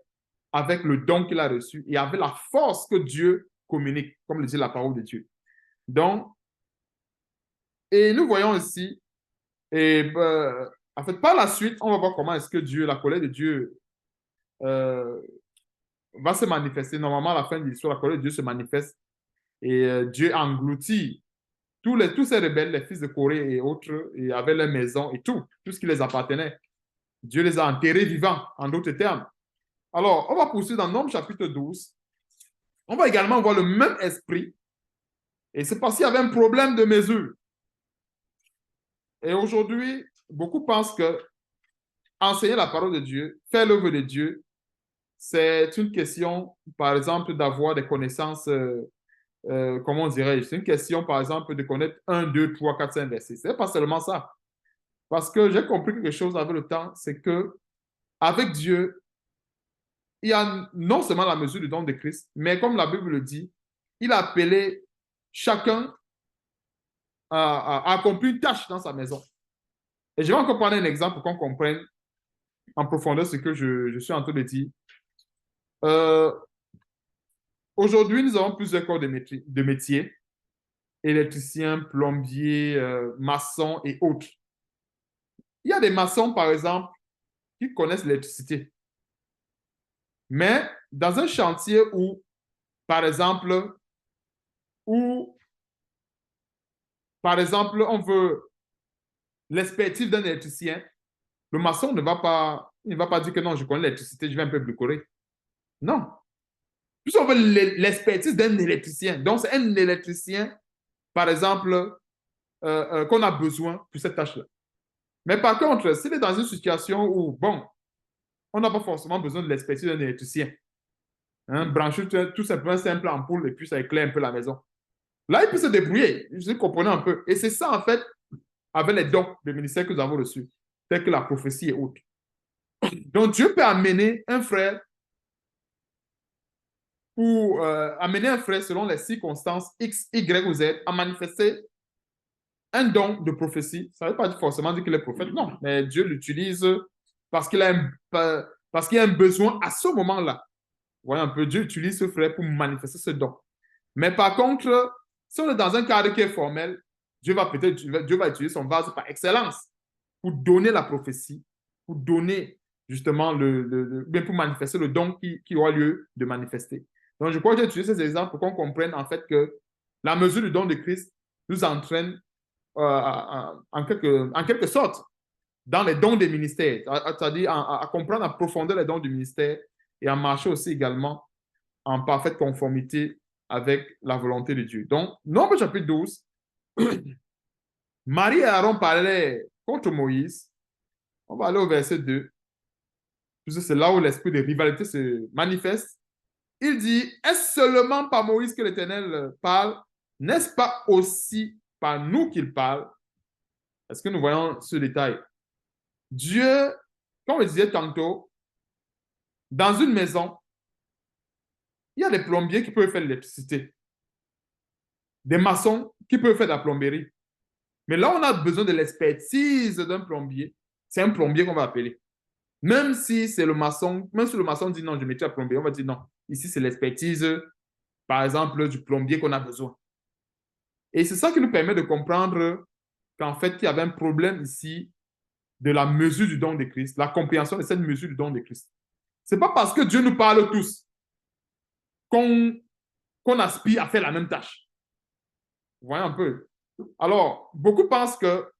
avec le don qu'il a reçu et avec la force que Dieu communique, comme le dit la parole de Dieu. Donc, et nous voyons ici, en fait, par la suite, on va voir comment est-ce que Dieu, la colère de Dieu, va se manifester. Normalement, à la fin de l'histoire, la colère de Dieu se manifeste et Dieu engloutit tous ces rebelles, les fils de Corée et autres, et avec leurs maisons et tout ce qui les appartenait. Dieu les a enterrés vivants, en d'autres termes. Alors, on va poursuivre dans Nombre chapitre 12. On va également voir le même esprit. Et c'est parce qu'il y avait un problème de mesure. Et aujourd'hui, beaucoup pensent que enseigner la parole de Dieu, faire l'œuvre de Dieu, c'est une question, par exemple, d'avoir des connaissances, comment dirais-je, c'est une question, par exemple, de connaître 1, 2, 3, 4, 5 versets. Ce n'est pas seulement ça. Parce que j'ai compris quelque chose avec le temps, c'est que avec Dieu, il y a non seulement la mesure du don de Christ, mais comme la Bible le dit, il a appelé chacun à accomplir une tâche dans sa maison. Et je vais encore prendre un exemple pour qu'on comprenne en profondeur ce que je suis en train de dire. Euh, Aujourd'hui, nous avons plusieurs corps de métiers, électriciens, plombiers, maçons et autres. Il y a des maçons, par exemple, qui connaissent l'électricité. Mais dans un chantier où, par exemple, on veut l'expertise d'un électricien, le maçon ne va pas dire que non, je connais l'électricité, je vais un peu bricoler. Non. Puisqu'on veut l'expertise d'un électricien. Donc, c'est un électricien, par exemple, qu'on a besoin pour cette tâche-là. Mais par contre, s'il est dans une situation où, bon, on n'a pas forcément besoin de l'expertise d'un électricien, hein, brancher tout simplement un simple ampoule et puis ça éclaire un peu la maison. Là, il peut se débrouiller, je comprenais un peu. Et c'est ça, en fait, avec les dons de ministère que nous avons reçus, tels que la prophétie et autres. Donc, Dieu peut amener un frère pour amener un frère selon les circonstances X, Y ou Z à manifester un don de prophétie. Ça ne veut pas forcément dire qu'il est prophète, non, mais Dieu l'utilise parce qu'il parce qu'il y a un besoin à ce moment-là. Vous voyez un peu, Dieu utilise ce frère pour manifester ce don. Mais par contre, si on est dans un cadre qui est formel, Dieu va utiliser son vase par excellence pour donner la prophétie, pour donner justement bien pour manifester le don qui aura lieu de manifester. Donc, je crois que j'ai utilisé ces exemples pour qu'on comprenne en fait que la mesure du don de Christ nous entraîne en quelque sorte dans les dons des ministères, c'est-à-dire à comprendre en profondeur les dons du ministère et à marcher aussi également en parfaite conformité avec la volonté de Dieu. Donc, Nombre chapitre 12, Marie et Aaron parlaient contre Moïse. On va aller au verset 2, puisque c'est là où l'esprit de rivalité se manifeste. Il dit, est-ce seulement par Moïse que l'Éternel parle? N'est-ce pas aussi par nous qu'il parle? Est-ce que nous voyons ce détail? Dieu, comme je disais tantôt, dans une maison, il y a des plombiers qui peuvent faire l'électricité, des maçons qui peuvent faire de la plomberie. Mais là, on a besoin de l'expertise d'un plombier. C'est un plombier qu'on va appeler. Même si c'est le maçon, même si le maçon dit non, je mettrai la plomberie, on va dire non. Ici, c'est l'expertise, par exemple, du plombier qu'on a besoin. Et c'est ça qui nous permet de comprendre qu'en fait, il y avait un problème ici de la mesure du don de Christ, la compréhension de cette mesure du don de Christ. Ce n'est pas parce que Dieu nous parle tous qu'on aspire à faire la même tâche. Vous voyez un peu? Alors, beaucoup pensent que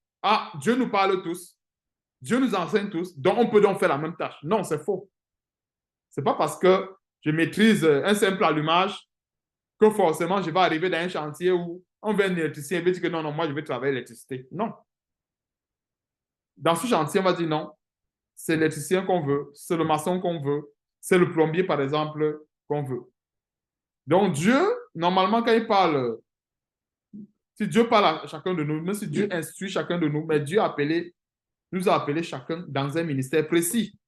Dieu nous parle tous, Dieu nous enseigne tous, donc on peut donc faire la même tâche. Non, c'est faux. Ce n'est pas parce que je maîtrise un simple allumage que forcément je vais arriver dans un chantier où on veut un électricien et veut dire que non, non, moi je vais travailler l'électricité. Non. Dans ce chantier, on va dire non, c'est l'électricien qu'on veut, c'est le maçon qu'on veut, c'est le plombier, par exemple, qu'on veut. Donc Dieu, normalement, quand il parle, si Dieu parle à chacun de nous, même si Dieu instruit chacun de nous, mais Dieu nous a appelés chacun dans un ministère précis.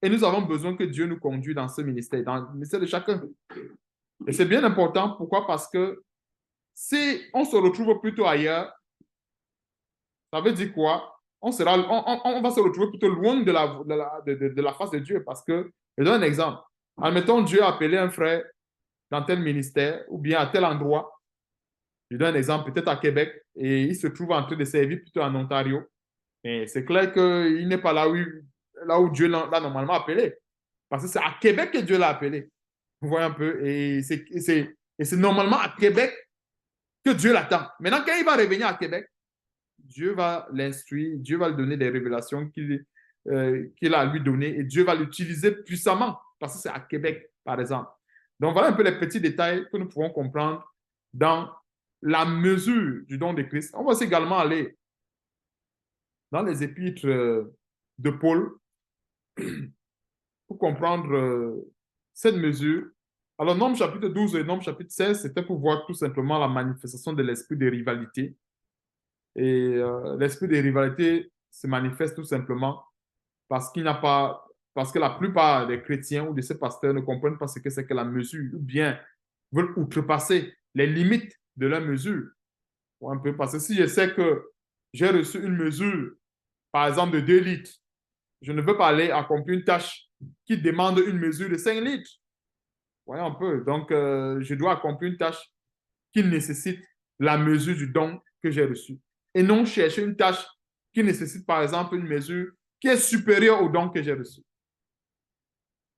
Et nous avons besoin que Dieu nous conduise dans ce ministère, dans le ministère de chacun. Et c'est bien important. Pourquoi? Parce que si on se retrouve plutôt ailleurs, ça veut dire quoi? On va se retrouver plutôt loin de la face de Dieu. Parce que, je donne un exemple. Admettons, Dieu a appelé un frère dans tel ministère ou bien à tel endroit. Je donne un exemple, peut-être à Québec, et il se trouve en train de servir plutôt en Ontario. Et c'est clair qu'il n'est pas là où Dieu l'a normalement appelé. Parce que c'est à Québec que Dieu l'a appelé. Vous voyez un peu? Et c'est normalement à Québec que Dieu l'attend. Maintenant, quand il va revenir à Québec, Dieu va l'instruire, Dieu va lui donner des révélations qu'il a à lui donner et Dieu va l'utiliser puissamment parce que c'est à Québec, par exemple. Donc, voilà un peu les petits détails que nous pouvons comprendre dans la mesure du don de Christ. On va aussi également aller dans les épîtres de Paul pour comprendre cette mesure. Alors, Nombre chapitre 12 et Nombre chapitre 16, c'était pour voir tout simplement la manifestation de l'esprit de rivalité. Et l'esprit de rivalité se manifeste tout simplement parce parce que la plupart des chrétiens ou de ces pasteurs ne comprennent pas ce que c'est que la mesure ou bien veulent outrepasser les limites de la mesure. Un peu, parce que si je sais que j'ai reçu une mesure, par exemple de 2 litres, je ne veux pas aller accomplir une tâche qui demande une mesure de 5 litres. Voyez un peu. Donc, je dois accomplir une tâche qui nécessite la mesure du don que j'ai reçu. Et non chercher une tâche qui nécessite, par exemple, une mesure qui est supérieure au don que j'ai reçu.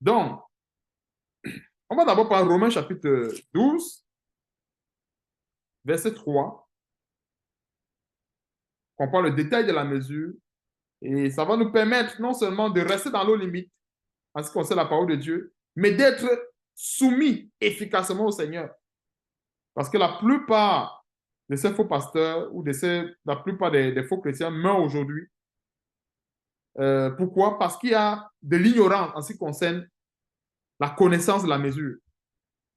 Donc, on va d'abord prendre Romains chapitre 12, verset 3. On prend le détail de la mesure. Et ça va nous permettre non seulement de rester dans nos limites en ce qui concerne la parole de Dieu, mais d'être soumis efficacement au Seigneur. Parce que la plupart de ces faux pasteurs ou la plupart des faux chrétiens meurent aujourd'hui. Pourquoi? Parce qu'il y a de l'ignorance en ce qui concerne la connaissance de la mesure.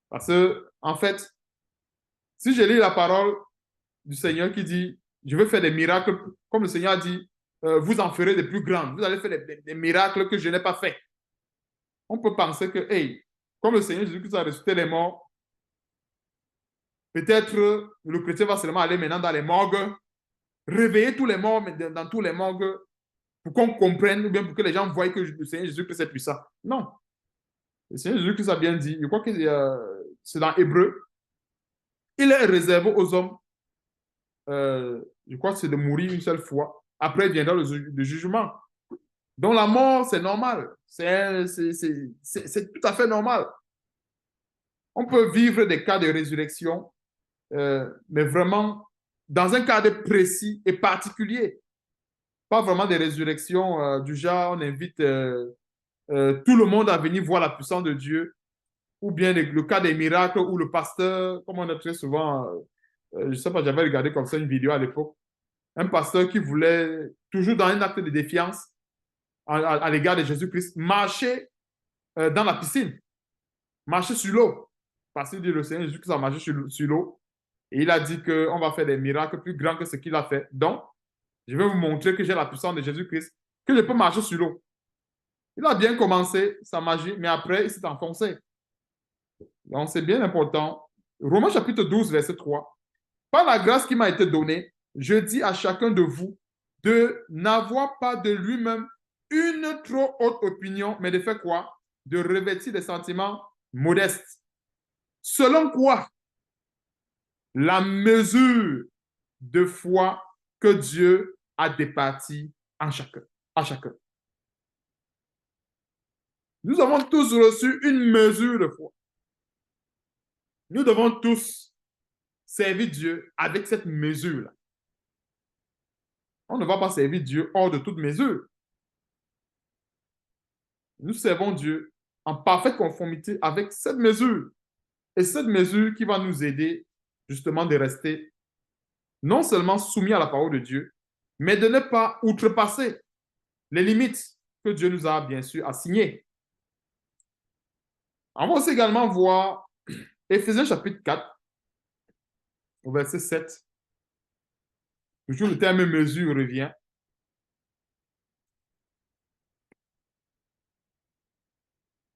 Parce que, en fait, si je lis la parole du Seigneur qui dit je veux faire des miracles, comme le Seigneur a dit, vous en ferez des plus grands. Vous allez faire des miracles que je n'ai pas fait. On peut penser que, hey, comme le Seigneur Jésus-Christ a ressuscité les morts, peut-être le chrétien va seulement aller maintenant dans les morgues, réveiller tous les morts, mais dans tous les morgues, pour qu'on comprenne, ou bien pour que les gens voient que le Seigneur Jésus-Christ est puissant. Non. Le Seigneur Jésus-Christ a bien dit, je crois que c'est dans Hébreu, il est réservé aux hommes, je crois que c'est de mourir une seule fois. Après viendra le jugement. Donc la mort, c'est normal. C'est tout à fait normal. On peut vivre des cas de résurrection, mais vraiment dans un cadre précis et particulier. Pas vraiment des résurrections du genre, on invite tout le monde à venir voir la puissance de Dieu, ou bien le cas des miracles où le pasteur, comme on a très souvent, je ne sais pas, j'avais regardé comme ça une vidéo à l'époque, un pasteur qui voulait, toujours dans un acte de défiance à l'égard de Jésus-Christ, marcher dans la piscine, marcher sur l'eau. Parce qu'il dit le Seigneur Jésus-Christ a marché sur l'eau. Et il a dit qu'on va faire des miracles plus grands que ce qu'il a fait. Donc, je vais vous montrer que j'ai la puissance de Jésus-Christ, que je peux marcher sur l'eau. Il a bien commencé sa magie, mais après, il s'est enfoncé. Donc, c'est bien important. Romains chapitre 12, verset 3. Par la grâce qui m'a été donnée, je dis à chacun de vous de n'avoir pas de lui-même une trop haute opinion, mais de faire quoi? De revêtir des sentiments modestes. Selon quoi? La mesure de foi que Dieu a départie à chacun. Nous avons tous reçu une mesure de foi. Nous devons tous servir Dieu avec cette mesure-là. On ne va pas servir Dieu hors de toute mesure. Nous servons Dieu en parfaite conformité avec cette mesure. Et cette mesure qui va nous aider justement de rester non seulement soumis à la parole de Dieu, mais de ne pas outrepasser les limites que Dieu nous a bien sûr assignées. On va aussi également voir Éphésiens chapitre 4, au verset 7. Toujours le terme mesure revient.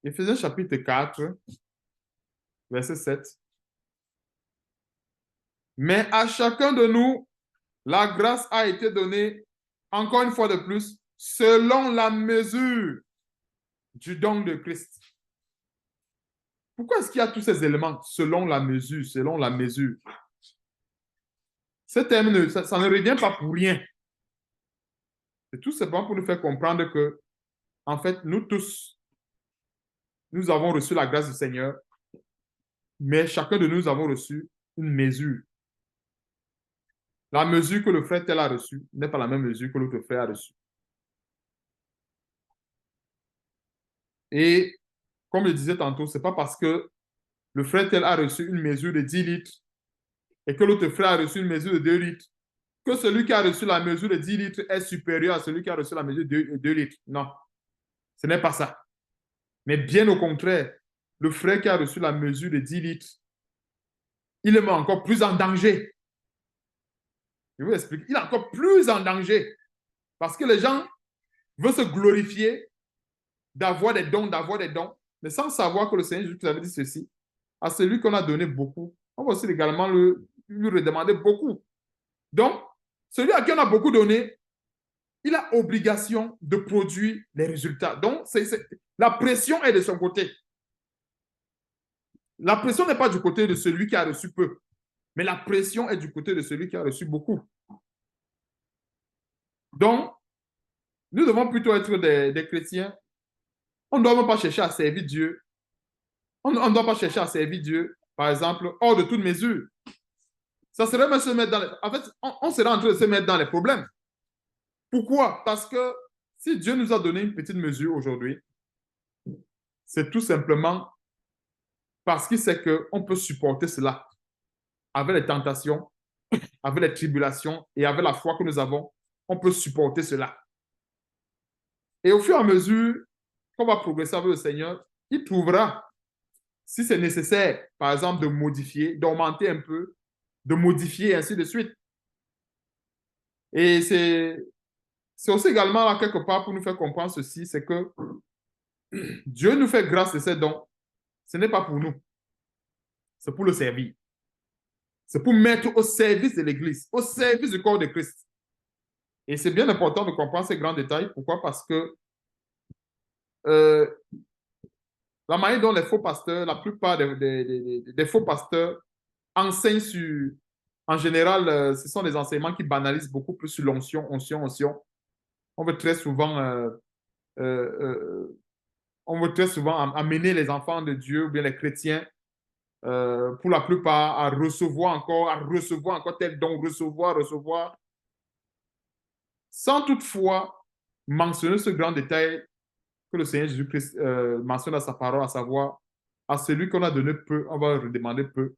Éphésiens chapitre 4, verset 7. Mais à chacun de nous, la grâce a été donnée, encore une fois de plus, selon la mesure du don de Christ. Pourquoi est-ce qu'il y a tous ces éléments selon la mesure, selon la mesure? Ce terme, ça ne revient pas pour rien. C'est tout simplement pour nous faire comprendre que, en fait, nous tous, nous avons reçu la grâce du Seigneur, mais chacun de nous avons reçu une mesure. La mesure que le frère tel a reçue n'est pas la même mesure que l'autre frère a reçue. Et comme je disais tantôt, ce n'est pas parce que le frère tel a reçu une mesure de 10 litres et que l'autre frère a reçu une mesure de 2 litres que celui qui a reçu la mesure de 10 litres est supérieur à celui qui a reçu la mesure de 2 litres. Non, ce n'est pas ça. Mais bien au contraire, le frère qui a reçu la mesure de 10 litres, il est encore plus en danger. Je vous explique. Il est encore plus en danger parce que les gens veulent se glorifier d'avoir des dons, mais sans savoir que le Seigneur Jésus avait dit ceci. À celui qu'on a donné beaucoup, on va aussi également lui redemander beaucoup. Donc, celui à qui on a beaucoup donné, il a obligation de produire les résultats. Donc, la pression est de son côté. La pression n'est pas du côté de celui qui a reçu peu, mais la pression est du côté de celui qui a reçu beaucoup. Donc, nous devons plutôt être des chrétiens. On ne doit pas chercher à servir Dieu. On ne doit pas chercher à servir Dieu, par exemple, hors de toute mesure. Ça serait même se mettre dans les... En fait, on serait en train de se mettre dans les problèmes. Pourquoi? Parce que si Dieu nous a donné une petite mesure aujourd'hui, c'est tout simplement parce qu'il sait qu'on peut supporter cela avec les tentations, avec les tribulations et avec la foi que nous avons, on peut supporter cela. Et au fur et à mesure qu'on va progresser avec le Seigneur, il trouvera, si c'est nécessaire, par exemple, de modifier, d'augmenter un peu, de modifier, et ainsi de suite. Et c'est aussi également là, quelque part, pour nous faire comprendre ceci, c'est que Dieu nous fait grâce de ses dons. Ce n'est pas pour nous, c'est pour le servir. C'est pour mettre au service de l'Église, au service du corps de Christ. Et c'est bien important de comprendre ces grands détails. Pourquoi? Parce que euh, la manière dont les faux pasteurs, la plupart des faux pasteurs enseignent sur... En général, ce sont des enseignements qui banalisent beaucoup plus sur l'onction, onction, onction. On veut très souvent, on veut très souvent amener les enfants de Dieu ou bien les chrétiens, pour la plupart, à recevoir encore tel don, recevoir, sans toutefois mentionner ce grand détail que le Seigneur Jésus-Christ mentionne à sa parole, à savoir, à celui qu'on a donné peu, on va redemander peu.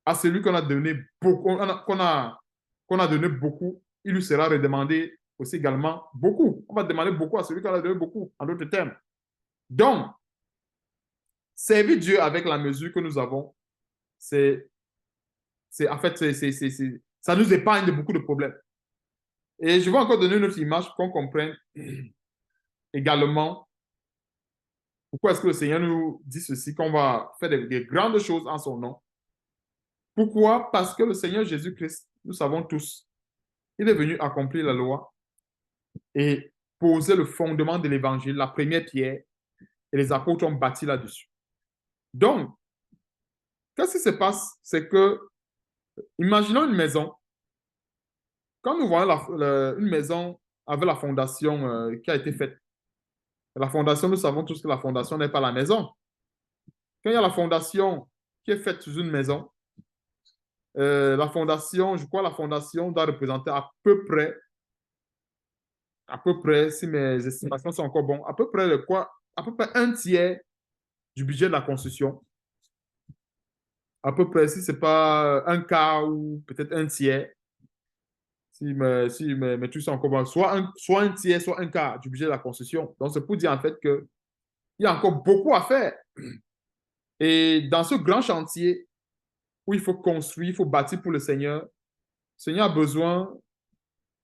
À celui qu'on a donné beaucoup, qu'on a donné beaucoup, il lui sera redemandé aussi également beaucoup. On va demander beaucoup à celui qu'on a donné beaucoup, en d'autres termes. Donc, servir Dieu avec la mesure que nous avons, en fait, ça nous épargne de beaucoup de problèmes. Et je vais encore donner une autre image pour qu'on comprenne également pourquoi est-ce que le Seigneur nous dit ceci, qu'on va faire des grandes choses en son nom. Pourquoi? Parce que le Seigneur Jésus-Christ, nous savons tous, il est venu accomplir la loi et poser le fondement de l'évangile, la première pierre, et les apôtres ont bâti là-dessus. Donc, qu'est-ce qui se passe? C'est que, imaginons une maison. Quand nous voyons une maison avec la fondation qui a été faite, la fondation, nous savons tous que la fondation n'est pas la maison. Quand il y a la fondation qui est faite sur une maison, la fondation, je crois la fondation doit représenter à peu près, si mes estimations sont encore bonnes, à peu près un tiers du budget de la construction. À peu près, si ce n'est pas un quart ou peut-être un tiers, si mes trucs sont encore bons, soit un tiers, soit un quart du budget de la construction. Donc, c'est pour dire en fait qu'il y a encore beaucoup à faire. Et dans ce grand chantier où il faut construire, il faut bâtir pour le Seigneur a besoin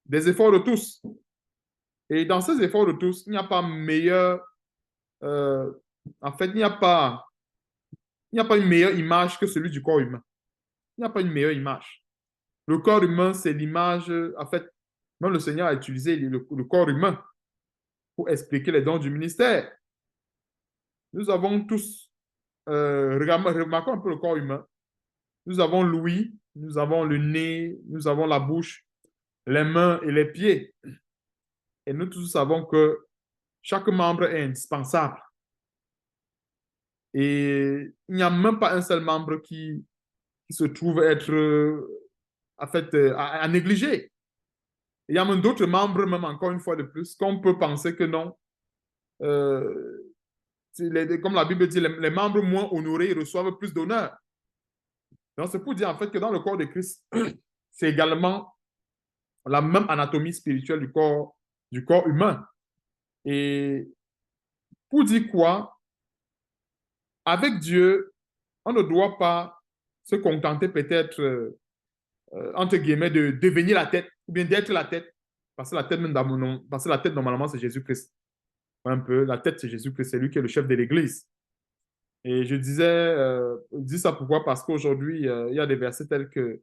des efforts de tous. Et dans ces efforts de tous, il n'y a pas meilleur, euh, en fait, il n'y a pas une meilleure image que celui du corps humain. Il n'y a pas une meilleure image. Le corps humain, c'est l'image, en fait, même le Seigneur a utilisé le corps humain pour expliquer les dons du ministère. Nous avons tous, remarquons un peu le corps humain. Nous avons l'ouïe, nous avons le nez, nous avons la bouche, les mains et les pieds. Et nous tous savons que chaque membre est indispensable. Et il n'y a même pas un seul membre qui se trouve être en fait, à négliger. Il y a même d'autres membres, même encore une fois de plus, qu'on peut penser que non. Euh, comme la Bible dit, les membres moins honorés reçoivent plus d'honneur. Donc, c'est pour dire en fait que dans le corps de Christ, c'est également la même anatomie spirituelle du corps humain. Et pour dire quoi? Avec Dieu, on ne doit pas se contenter peut-être, entre guillemets, de devenir la tête ou bien d'être la tête. Parce que la tête, normalement, c'est Jésus-Christ. Un peu, la tête, c'est Jésus-Christ, c'est lui qui est le chef de l'Église. Et je dis ça pourquoi? Parce qu'aujourd'hui, il y a des versets tels que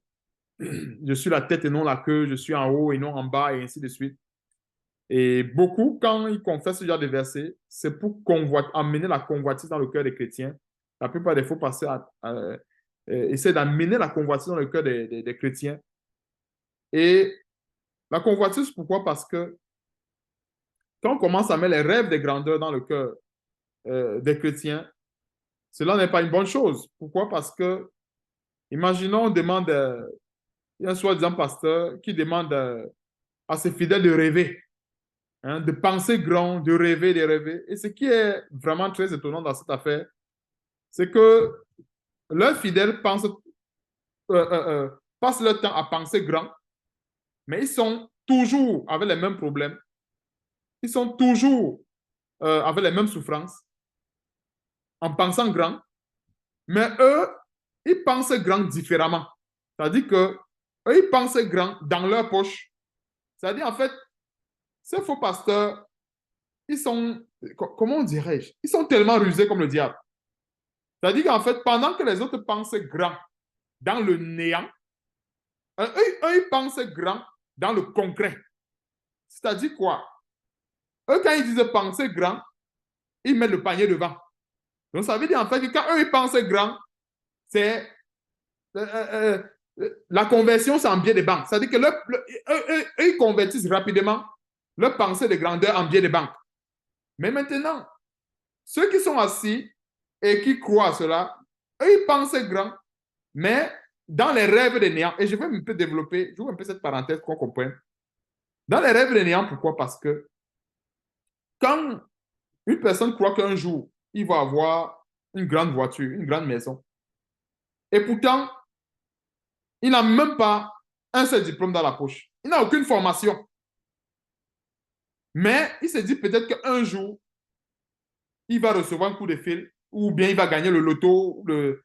je suis la tête et non la queue, je suis en haut et non en bas, et ainsi de suite. Et beaucoup, quand ils confessent ce genre de versets, c'est pour amener la convoitise dans le cœur des chrétiens. La plupart des faux pasteurs essaient d'amener la convoitise dans le cœur des chrétiens. Et la convoitise, pourquoi? Parce que quand on commence à mettre les rêves des grandeurs dans le cœur des chrétiens, cela n'est pas une bonne chose. Pourquoi? Parce que, imaginons, il y a un soi-disant pasteur qui demande à ses fidèles de rêver, hein, de penser grand, de rêver, de rêver. Et ce qui est vraiment très étonnant dans cette affaire, c'est que leurs fidèles passent leur temps à penser grand, mais ils sont toujours avec les mêmes problèmes, ils sont toujours avec les mêmes souffrances, en pensant grand, mais eux, ils pensent grand différemment. C'est-à-dire que eux, ils pensent grand dans leur poche, C'est-à-dire, en fait, ces faux pasteurs, ils sont, comment dirais-je, ils sont tellement rusés comme le diable. C'est-à-dire qu'en fait, pendant que les autres pensent grand dans le néant, eux, ils pensent grand dans le concret. C'est-à-dire quoi? Eux, quand ils disent penser grand, ils mettent le panier devant. Donc, ça veut dire en fait que quand eux, ils pensent grand, c'est la conversion, c'est en biais de banque. C'est-à-dire que eux, ils convertissent rapidement leur pensée de grandeur en biais de banque. Mais maintenant, ceux qui sont assis et qui croient à cela, eux, ils pensent grand, mais dans les rêves de néant. Et je vais un peu développer, j'ouvre un peu cette parenthèse pour qu'on comprenne. Dans les rêves de néant, pourquoi? Parce que quand une personne croit qu'un jour, il va avoir une grande voiture, une grande maison, et pourtant, il n'a même pas un seul diplôme dans la poche. Il n'a aucune formation. Mais il se dit peut-être qu'un jour, il va recevoir un coup de fil ou bien il va gagner le loto, le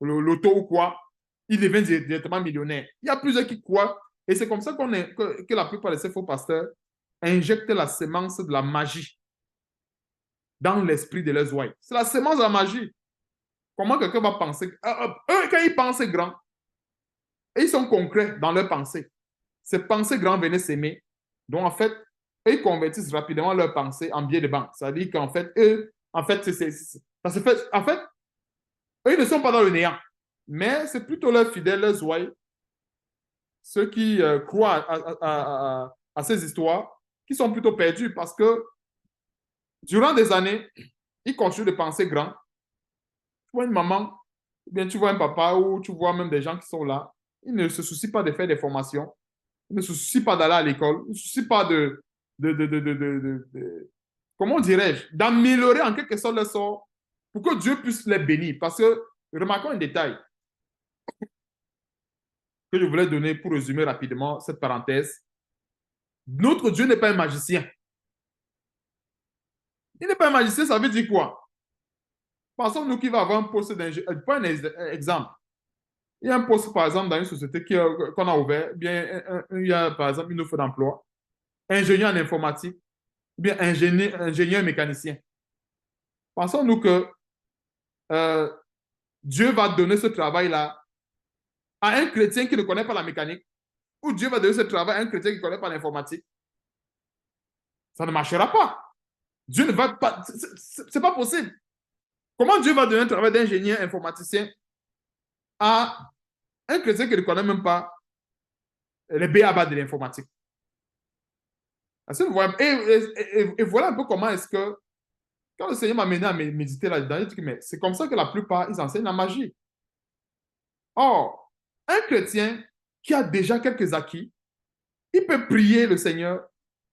loto ou quoi. Il devient directement millionnaire. Il y a plusieurs qui croient. Et c'est comme ça que la plupart de ces faux pasteurs injectent la sémence de la magie dans l'esprit de leurs ouailles. C'est la sémence de la magie. Comment quelqu'un va penser? Eux, quand ils pensent grand, ils sont concrets dans leurs pensées. Ces pensées grandes venaient s'aimer. Donc, en fait, eux, ils convertissent rapidement leurs pensées en billets de banque. C'est-à-dire qu'en fait, eux, en fait, ça se fait, en fait, eux, ils ne sont pas dans le néant. Mais c'est plutôt leurs fidèles, leurs ouailles, ceux qui croient à ces histoires, qui sont plutôt perdus parce que durant des années, ils continuent de penser grand. Tu vois une maman, ou bien tu vois un papa, ou tu vois même des gens qui sont là, ils ne se soucient pas de faire des formations. Il ne se soucie pas d'aller à l'école, il ne se soucie pas comment dirais-je, d'améliorer en quelque sorte leur sort pour que Dieu puisse les bénir. Parce que, remarquons un détail que je voulais donner pour résumer rapidement cette parenthèse. Notre Dieu n'est pas un magicien. Il n'est pas un magicien, ça veut dire quoi? Pensons-nous qu'il va avoir un poste d'ingénieur. Pas un exemple. Il y a un poste, par exemple, dans une société qu'on a ouvert, bien, il y a, par exemple, une offre d'emploi, ingénieur en informatique, ou bien ingénieur mécanicien. Pensons-nous que euh, Dieu va donner ce travail-là à un chrétien qui ne connaît pas la mécanique, ou Dieu va donner ce travail à un chrétien qui ne connaît pas l'informatique. Ça ne marchera pas. Dieu ne va pas. C'est pas possible. Comment Dieu va donner un travail d'ingénieur informaticien à un chrétien qui ne connaît même pas les b.a.-ba de l'informatique? Et voilà un peu comment est-ce que, quand le Seigneur m'a mené à méditer là-dedans, il dit que c'est comme ça que la plupart, ils enseignent la magie. Or, un chrétien qui a déjà quelques acquis, il peut prier le Seigneur,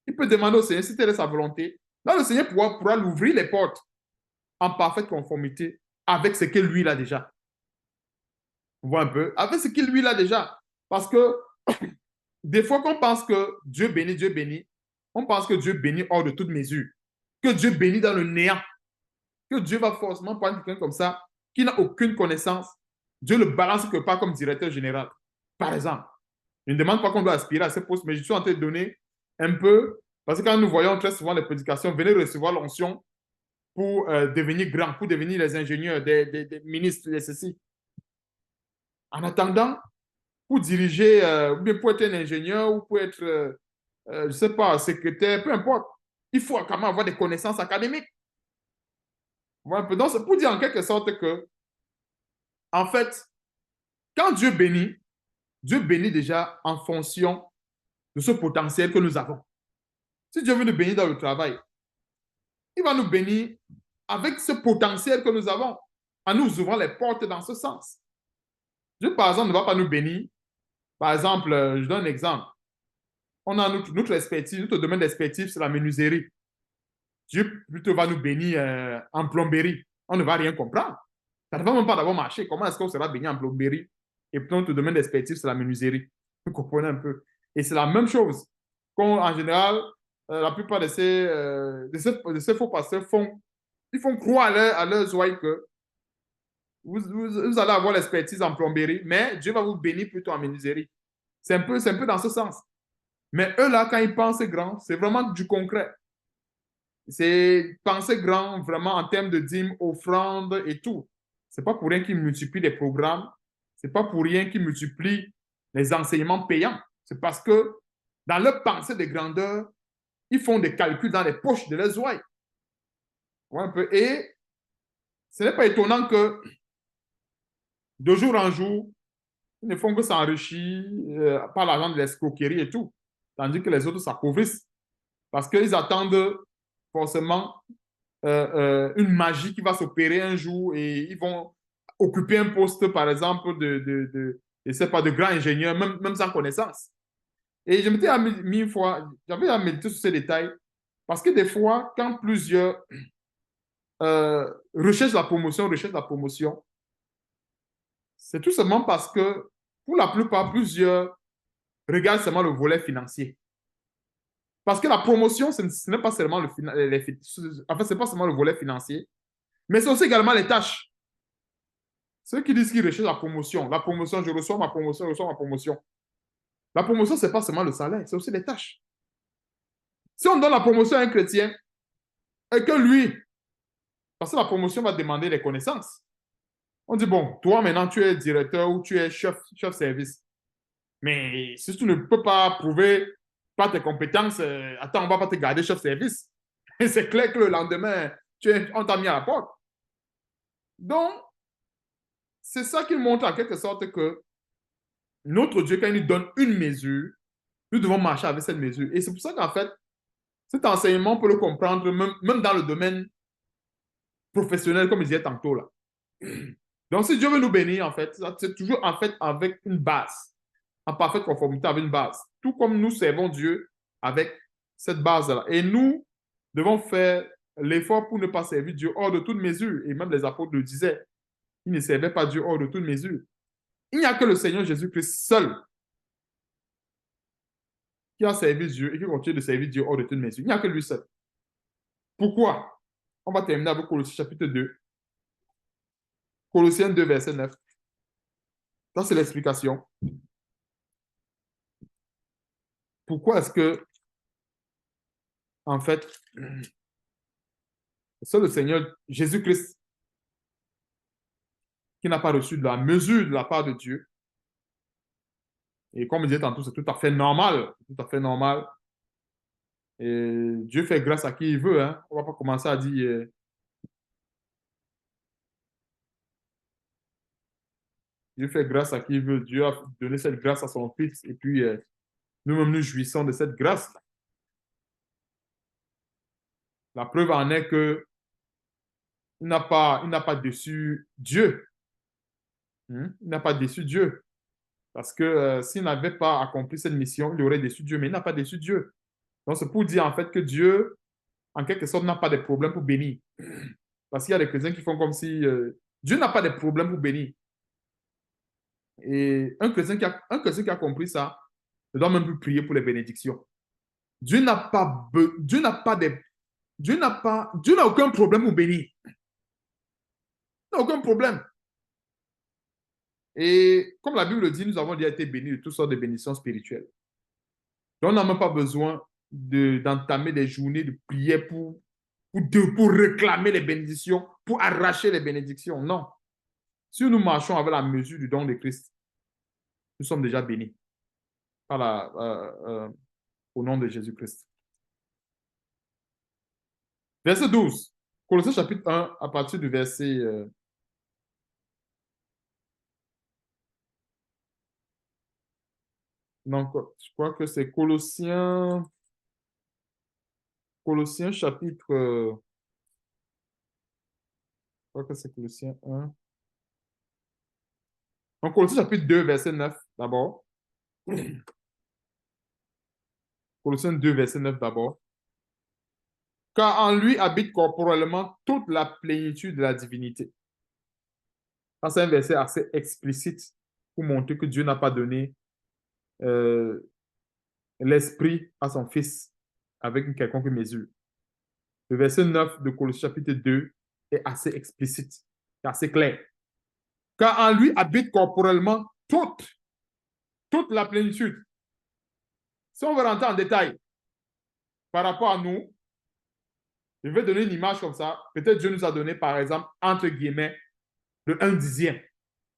il peut demander au Seigneur si telle est sa volonté. Là, le Seigneur pourra lui ouvrir les portes en parfaite conformité avec ce que lui, il a déjà. Vous voyez un peu? Avec ce qu'il lui, il a déjà. Parce que des fois qu'on pense que Dieu bénit, on pense que Dieu bénit hors de toute mesure, que Dieu bénit dans le néant, que Dieu va forcément prendre quelqu'un comme ça qui n'a aucune connaissance. Dieu le balance quelque part comme directeur général. Par exemple, je ne demande pas qu'on doit aspirer à ce poste, mais je suis en train de donner un peu, parce que quand nous voyons très souvent les prédications, venez recevoir l'onction pour devenir grand, pour devenir les ingénieurs, des ministres, des ceci. En attendant, pour diriger, ou bien pour être un ingénieur, ou pour être, je ne sais pas, secrétaire, peu importe, il faut quand même avoir des connaissances académiques. Voilà, donc, c'est pour dire en quelque sorte que, en fait, quand Dieu bénit déjà en fonction de ce potentiel que nous avons. Si Dieu veut nous bénir dans le travail, il va nous bénir avec ce potentiel que nous avons, en nous ouvrant les portes dans ce sens. Dieu, par exemple, ne va pas nous bénir. Par exemple, je donne un exemple. On a notre expertise, notre domaine d'expertise, c'est la menuiserie. Dieu plutôt va nous bénir en plomberie. On ne va rien comprendre. Ça ne va même pas d'abord marcher. Comment est-ce qu'on sera béni en plomberie? Et puis notre domaine d'expertise, c'est la menuiserie. Vous comprenez un peu. Et c'est la même chose. En général, la plupart de ces faux pasteurs ils font croire à leurs oreilles que vous allez avoir l'expertise en plomberie, mais Dieu va vous bénir plutôt en menuiserie. C'est un peu dans ce sens. Mais eux, là, quand ils pensent grand, c'est vraiment du concret. C'est penser grand vraiment en termes de dîmes, offrandes et tout. C'est pas pour rien qu'ils multiplient les programmes. C'est pas pour rien qu'ils multiplient les enseignements payants. C'est parce que dans leur pensée de grandeur, ils font des calculs dans les poches de leurs ouailles. Ouais, un peu. Et ce n'est pas étonnant que de jour en jour, ils ne font que s'enrichir par l'argent de l'escroquerie et tout. Tandis que les autres s'appauvrissent. Parce qu'ils attendent forcément une magie qui va s'opérer un jour et ils vont occuper un poste, par exemple, je sais pas, de grand ingénieur, même sans connaissance. Et je m'étais mis une fois, j'avais à méditer sur ces détails, parce que des fois, quand plusieurs recherchent la promotion, c'est tout simplement parce que, pour la plupart, plusieurs regardent seulement le volet financier. Parce que la promotion, ce n'est pas seulement enfin, c'est pas seulement le volet financier, mais c'est aussi également les tâches. Ceux qui disent qu'ils recherchent la promotion, je reçois ma promotion, je reçois ma promotion. La promotion, ce n'est pas seulement le salaire, c'est aussi les tâches. Si on donne la promotion à un chrétien et que lui, parce que la promotion va demander les connaissances, on dit, bon, toi maintenant, tu es directeur ou tu es chef service. Mais si tu ne peux pas prouver par tes compétences, attends, on ne va pas te garder chef service. Et c'est clair que le lendemain, on t'a mis à la porte. Donc, c'est ça qui montre en quelque sorte que notre Dieu, quand il nous donne une mesure, nous devons marcher avec cette mesure. Et c'est pour ça qu'en fait, cet enseignement, on peut le comprendre même dans le domaine professionnel, comme je disais tantôt là. Donc, si Dieu veut nous bénir, en fait, c'est toujours en fait avec une base, en parfaite conformité avec une base. Tout comme nous servons Dieu avec cette base-là. Et nous devons faire l'effort pour ne pas servir Dieu hors de toute mesure. Et même les apôtres le disaient. Ils ne servaient pas Dieu hors de toute mesure. Il n'y a que le Seigneur Jésus-Christ seul qui a servi Dieu et qui continue de servir Dieu hors de toute mesure. Il n'y a que lui seul. Pourquoi? On va terminer avec Colossiens chapitre 2. Colossiens 2, verset 9. Ça, c'est l'explication. Pourquoi est-ce que, en fait, c'est le Seigneur Jésus-Christ qui n'a pas reçu de la mesure de la part de Dieu. Et comme je disais tantôt, c'est tout à fait normal. Tout à fait normal. Et Dieu fait grâce à qui il veut. Hein. On ne va pas commencer à dire Dieu fait grâce à qui il veut. Dieu a donné cette grâce à son Fils. Et puis, nous-mêmes, nous jouissons de cette grâce. La preuve en est que il n'a pas déçu Dieu. Il n'a pas déçu Dieu. Parce que s'il n'avait pas accompli cette mission, il aurait déçu Dieu. Mais il n'a pas déçu Dieu. Donc, c'est pour dire en fait que Dieu, en quelque sorte, n'a pas de problème pour bénir. Parce qu'il y a des chrétiens qui font comme si Dieu n'a pas de problème pour bénir. Et un chrétien qui a compris ça ne doit même plus prier pour les bénédictions. Dieu n'a pas, Dieu n'a pas de, Dieu n'a aucun problème pour bénir. Il n'a aucun problème. Et comme la Bible le dit, nous avons déjà été bénis de toutes sortes de bénédictions spirituelles. Donc, on n'a même pas besoin d'entamer des journées de prière pour réclamer les bénédictions, pour arracher les bénédictions. Non. Si nous marchons avec la mesure du don de Christ, nous sommes déjà bénis au nom de Jésus-Christ. Verset 12. Colossiens chapitre 1, à partir du verset... non, je crois que c'est Colossiens chapitre... je crois que c'est Colossiens 1. Donc, Colossiens chapitre 2, verset 9 d'abord. Colossiens 2, verset 9 d'abord. Car en lui habite corporellement toute la plénitude de la divinité. Ça, c'est un verset assez explicite pour montrer que Dieu n'a pas donné euh, l'esprit à son Fils avec une quelconque mesure. Le verset 9 de Colossiens chapitre 2 est assez explicite, assez clair. Car en lui habite corporellement toute la plénitude. Si on veut rentrer en détail par rapport à nous, je vais donner une image comme ça. Peut-être Dieu nous a donné, par exemple, entre guillemets, le 1 dixième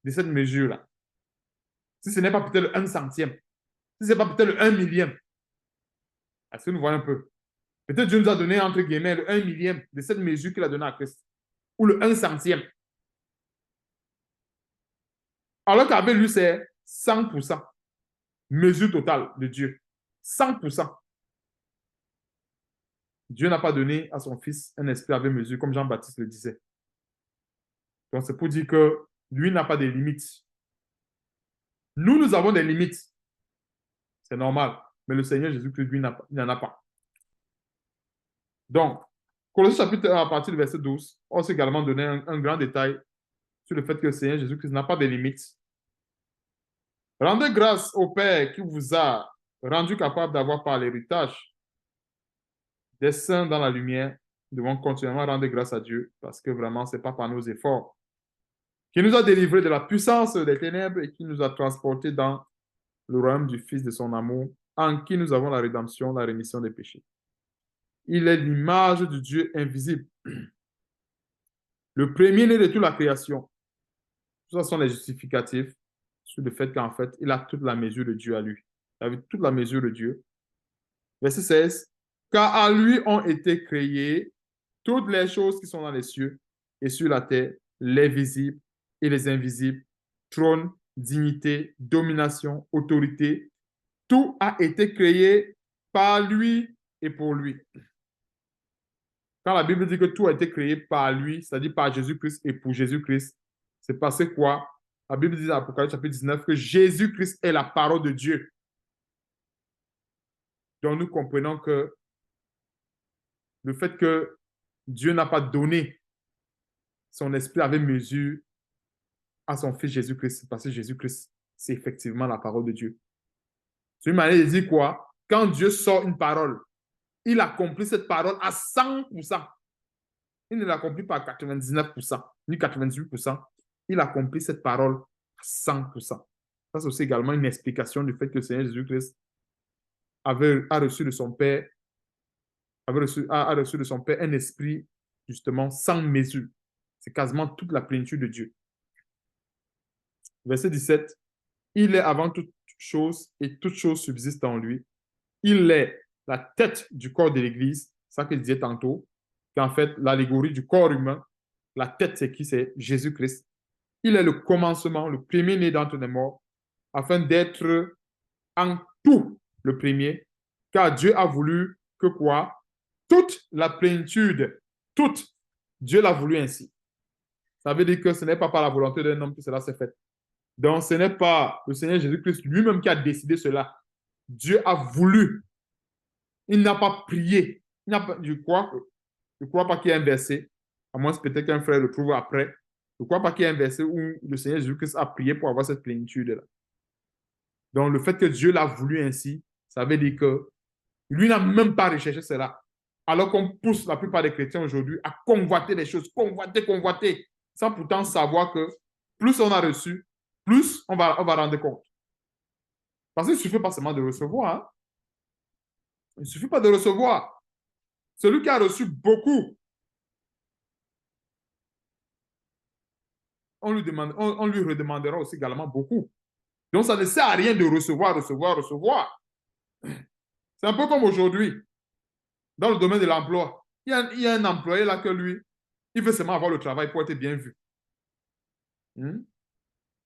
de cette mesure-là. Si ce n'est pas peut-être le 1 centième, si ce n'est pas peut-être le 1 millième. Est-ce que nous voyons un peu? Peut-être Dieu nous a donné, entre guillemets, le 1 millième de cette mesure qu'il a donnée à Christ. Ou le 1 centième. Alors qu'avec lui, c'est 100%. Mesure totale de Dieu. 100%. Dieu n'a pas donné à son fils un esprit avec mesure, comme Jean-Baptiste le disait. Donc, c'est pour dire que lui n'a pas de limites. Nous, nous avons des limites. C'est normal. Mais le Seigneur Jésus-Christ, lui, il n'en a pas. Donc, Colossiens chapitre 1, à partir du verset 12, on s'est également donné un grand détail sur le fait que le Seigneur Jésus-Christ n'a pas de limites. Rendez grâce au Père qui vous a rendu capable d'avoir par l'héritage des saints dans la lumière. Nous devons continuellement rendre grâce à Dieu parce que vraiment, ce n'est pas par nos efforts. Qui nous a délivrés de la puissance des ténèbres et qui nous a transportés dans le royaume du Fils de son amour, en qui nous avons la rédemption, la rémission des péchés. Il est l'image du Dieu invisible, le premier-né de toute la création. Tout ça sont les justificatifs sur le fait qu'en fait, il a toute la mesure de Dieu à lui. Il a toute la mesure de Dieu. Verset 16. Car à lui ont été créées toutes les choses qui sont dans les cieux et sur la terre, les visibles et les invisibles, trône, dignité, domination, autorité. Tout a été créé par lui et pour lui. Quand la Bible dit que tout a été créé par lui, c'est-à-dire par Jésus-Christ et pour Jésus-Christ, c'est parce que quoi? La Bible dit dans Apocalypse chapitre 19 que Jésus-Christ est la parole de Dieu. Donc nous comprenons que le fait que Dieu n'a pas donné son esprit avec mesure à son fils Jésus-Christ, parce que Jésus-Christ, c'est effectivement la parole de Dieu. C'est une manière de dire quoi? Quand Dieu sort une parole, il accomplit cette parole à 100%. Il ne l'accomplit pas à 99%, ni 98%. Il accomplit cette parole à 100%. Ça, c'est aussi également une explication du fait que le Seigneur Jésus-Christ a reçu de son Père, a reçu de son Père un esprit, justement, sans mesure. C'est quasiment toute la plénitude de Dieu. Verset 17. Il est avant toute chose et toute chose subsiste en lui. Il est la tête du corps de l'Église, ça que je disais tantôt, qu'en fait, l'allégorie du corps humain, la tête, c'est qui? C'est Jésus-Christ. Il est le commencement, le premier-né d'entre les morts, afin d'être en tout le premier, car Dieu a voulu que quoi? Toute la plénitude, toute, Dieu l'a voulu ainsi. Ça veut dire que ce n'est pas par la volonté d'un homme que cela s'est fait. Donc, ce n'est pas le Seigneur Jésus-Christ lui-même qui a décidé cela. Dieu a voulu. Il n'a pas prié. Je ne crois pas qu'il y ait un verset, à moins peut-être qu'un frère le trouve après. Je ne crois pas qu'il y ait un verset où le Seigneur Jésus-Christ a prié pour avoir cette plénitude-là. Donc, le fait que Dieu l'a voulu ainsi, ça veut dire que lui n'a même pas recherché cela. Alors qu'on pousse la plupart des chrétiens aujourd'hui à convoiter les choses, convoiter, sans pourtant savoir que plus on a reçu, plus on va rendre compte. Parce qu'il ne suffit pas seulement de recevoir. Hein? Il ne suffit pas de recevoir. Celui qui a reçu beaucoup, on lui redemandera aussi également beaucoup. Donc, ça ne sert à rien de recevoir. C'est un peu comme aujourd'hui, dans le domaine de l'emploi. Il y a un employé là que lui, il veut seulement avoir le travail pour être bien vu.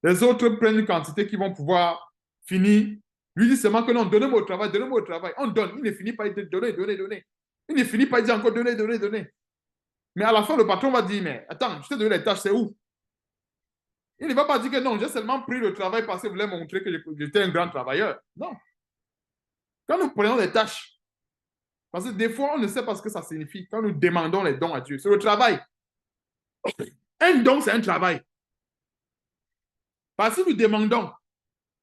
Les autres prennent une quantité qui vont pouvoir finir. Lui dit seulement que non, donnez-moi le travail. On donne. Il ne finit pas de donner. Il ne finit pas de dire encore donner. Mais à la fin, le patron va dire, mais attends, je t'ai donné les tâches, c'est où? Il ne va pas dire que non, j'ai seulement pris le travail parce que je voulais montrer que j'étais un grand travailleur. Non. Quand nous prenons des tâches, parce que des fois, on ne sait pas ce que ça signifie. Quand nous demandons les dons à Dieu, c'est le travail. Un don, c'est un travail. Parce que nous demandons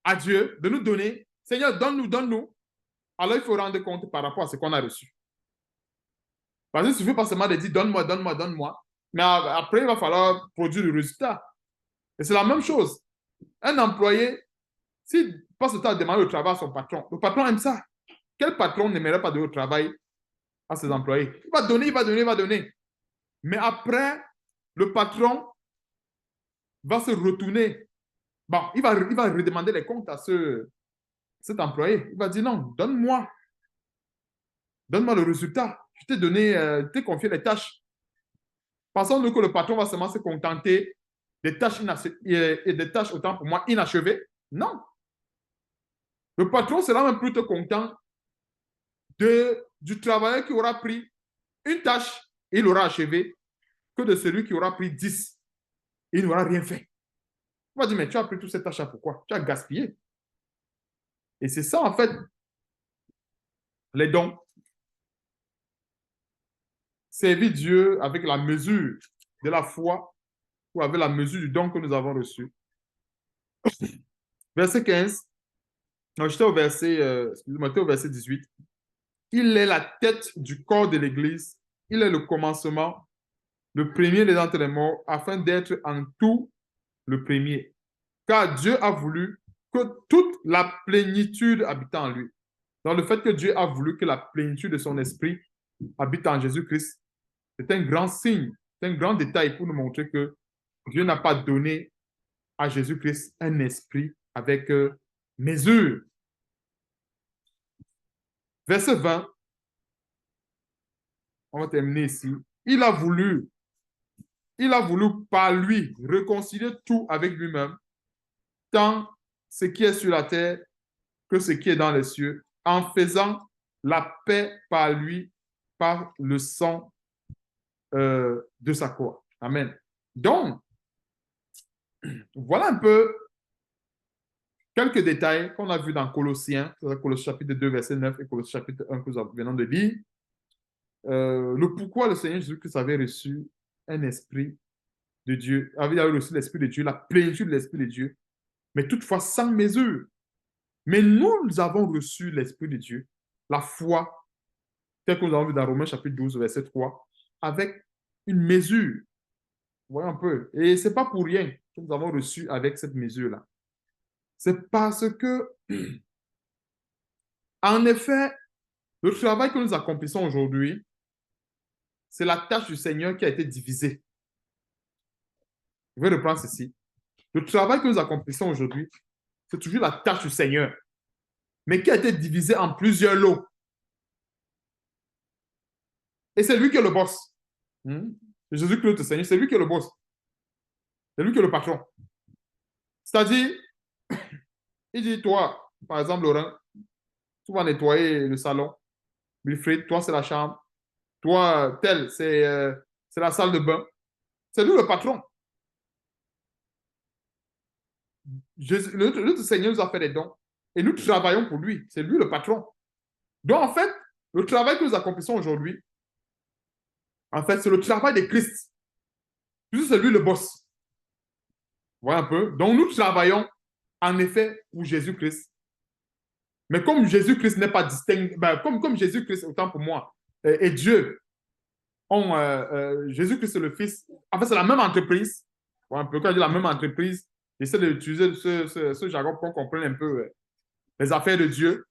à Dieu de nous donner, Seigneur, donne-nous, alors il faut rendre compte par rapport à ce qu'on a reçu. Parce qu'il ne suffit pas seulement de dire donne-moi, mais après, il va falloir produire le résultat. Et c'est la même chose. Un employé, s'il passe le temps à demander le travail à son patron, le patron aime ça. Quel patron n'aimerait pas donner au travail à ses employés? Il va donner, il va donner, il va donner. Mais après, le patron va se retourner. Bon, il va redemander les comptes à cet employé. Il va dire non, donne-moi le résultat. Je t'ai donné, je t'ai confié les tâches. Pensons-nous que le patron va seulement se contenter des tâches, et des tâches autant pour moi inachevées? Non. Le patron sera même plutôt content du travailleur qui aura pris une tâche et il l'aura achevé que de celui qui aura pris 10 et il n'aura rien fait. On va dire, mais tu as pris toutes ces tâches-là, pourquoi? Tu as gaspillé. Et c'est ça, en fait, les dons. Servir Dieu avec la mesure de la foi ou avec la mesure du don que nous avons reçu. Verset 15. Non, j'étais au verset, excusez-moi, j'étais au verset 18. Il est la tête du corps de l'Église. Il est le commencement, le premier des entre les morts, afin d'être en tout le premier. Car Dieu a voulu que toute la plénitude habite en lui. Dans le fait que Dieu a voulu que la plénitude de son esprit habite en Jésus-Christ, c'est un grand signe, c'est un grand détail pour nous montrer que Dieu n'a pas donné à Jésus-Christ un esprit avec mesure. Verset 20, on va terminer ici. Il a voulu par lui réconcilier tout avec lui-même, tant ce qui est sur la terre que ce qui est dans les cieux, en faisant la paix par lui, par le sang de sa croix. Amen. Donc, voilà un peu quelques détails qu'on a vus dans Colossiens, Colossiens chapitre 2, verset 9 et Colossiens chapitre 1 que nous venons de lire. Le pourquoi le Seigneur Jésus-Christ avait reçu un esprit de Dieu, avait reçu l'esprit de Dieu, la plénitude de l'esprit de Dieu, mais toutefois sans mesure. Mais nous avons reçu l'esprit de Dieu, la foi, tel que nous avons vu dans Romains chapitre 12, verset 3, avec une mesure. Vous voyez un peu. Et ce n'est pas pour rien que nous avons reçu avec cette mesure-là. C'est parce que, en effet, le travail que nous accomplissons aujourd'hui, c'est la tâche du Seigneur qui a été divisée. Je vais reprendre ceci. Le travail que nous accomplissons aujourd'hui, c'est toujours la tâche du Seigneur, mais qui a été divisée en plusieurs lots. Et c'est lui qui est le boss. Jésus-Christ, le Seigneur, c'est lui qui est le boss. C'est lui qui est le patron. C'est-à-dire, il dit, toi, par exemple, Laurent, tu vas nettoyer le salon. Wilfried, toi, c'est la chambre. Toi, tel, c'est la salle de bain. C'est lui le patron. Notre Seigneur nous a fait des dons. Et nous travaillons pour lui. C'est lui le patron. Donc, en fait, le travail que nous accomplissons aujourd'hui, en fait, c'est le travail de Christ. Puisque c'est lui le boss. Voilà un peu. Donc, nous travaillons, en effet, pour Jésus-Christ. Mais comme Jésus-Christ n'est pas distinct, ben, comme Jésus-Christ, autant pour moi, et Dieu, Jésus-Christ, le Fils, en fait, c'est la même entreprise. Voilà un peu, quand je dis la même entreprise, j'essaie d'utiliser ce jargon pour qu'on comprenne un peu les affaires de Dieu.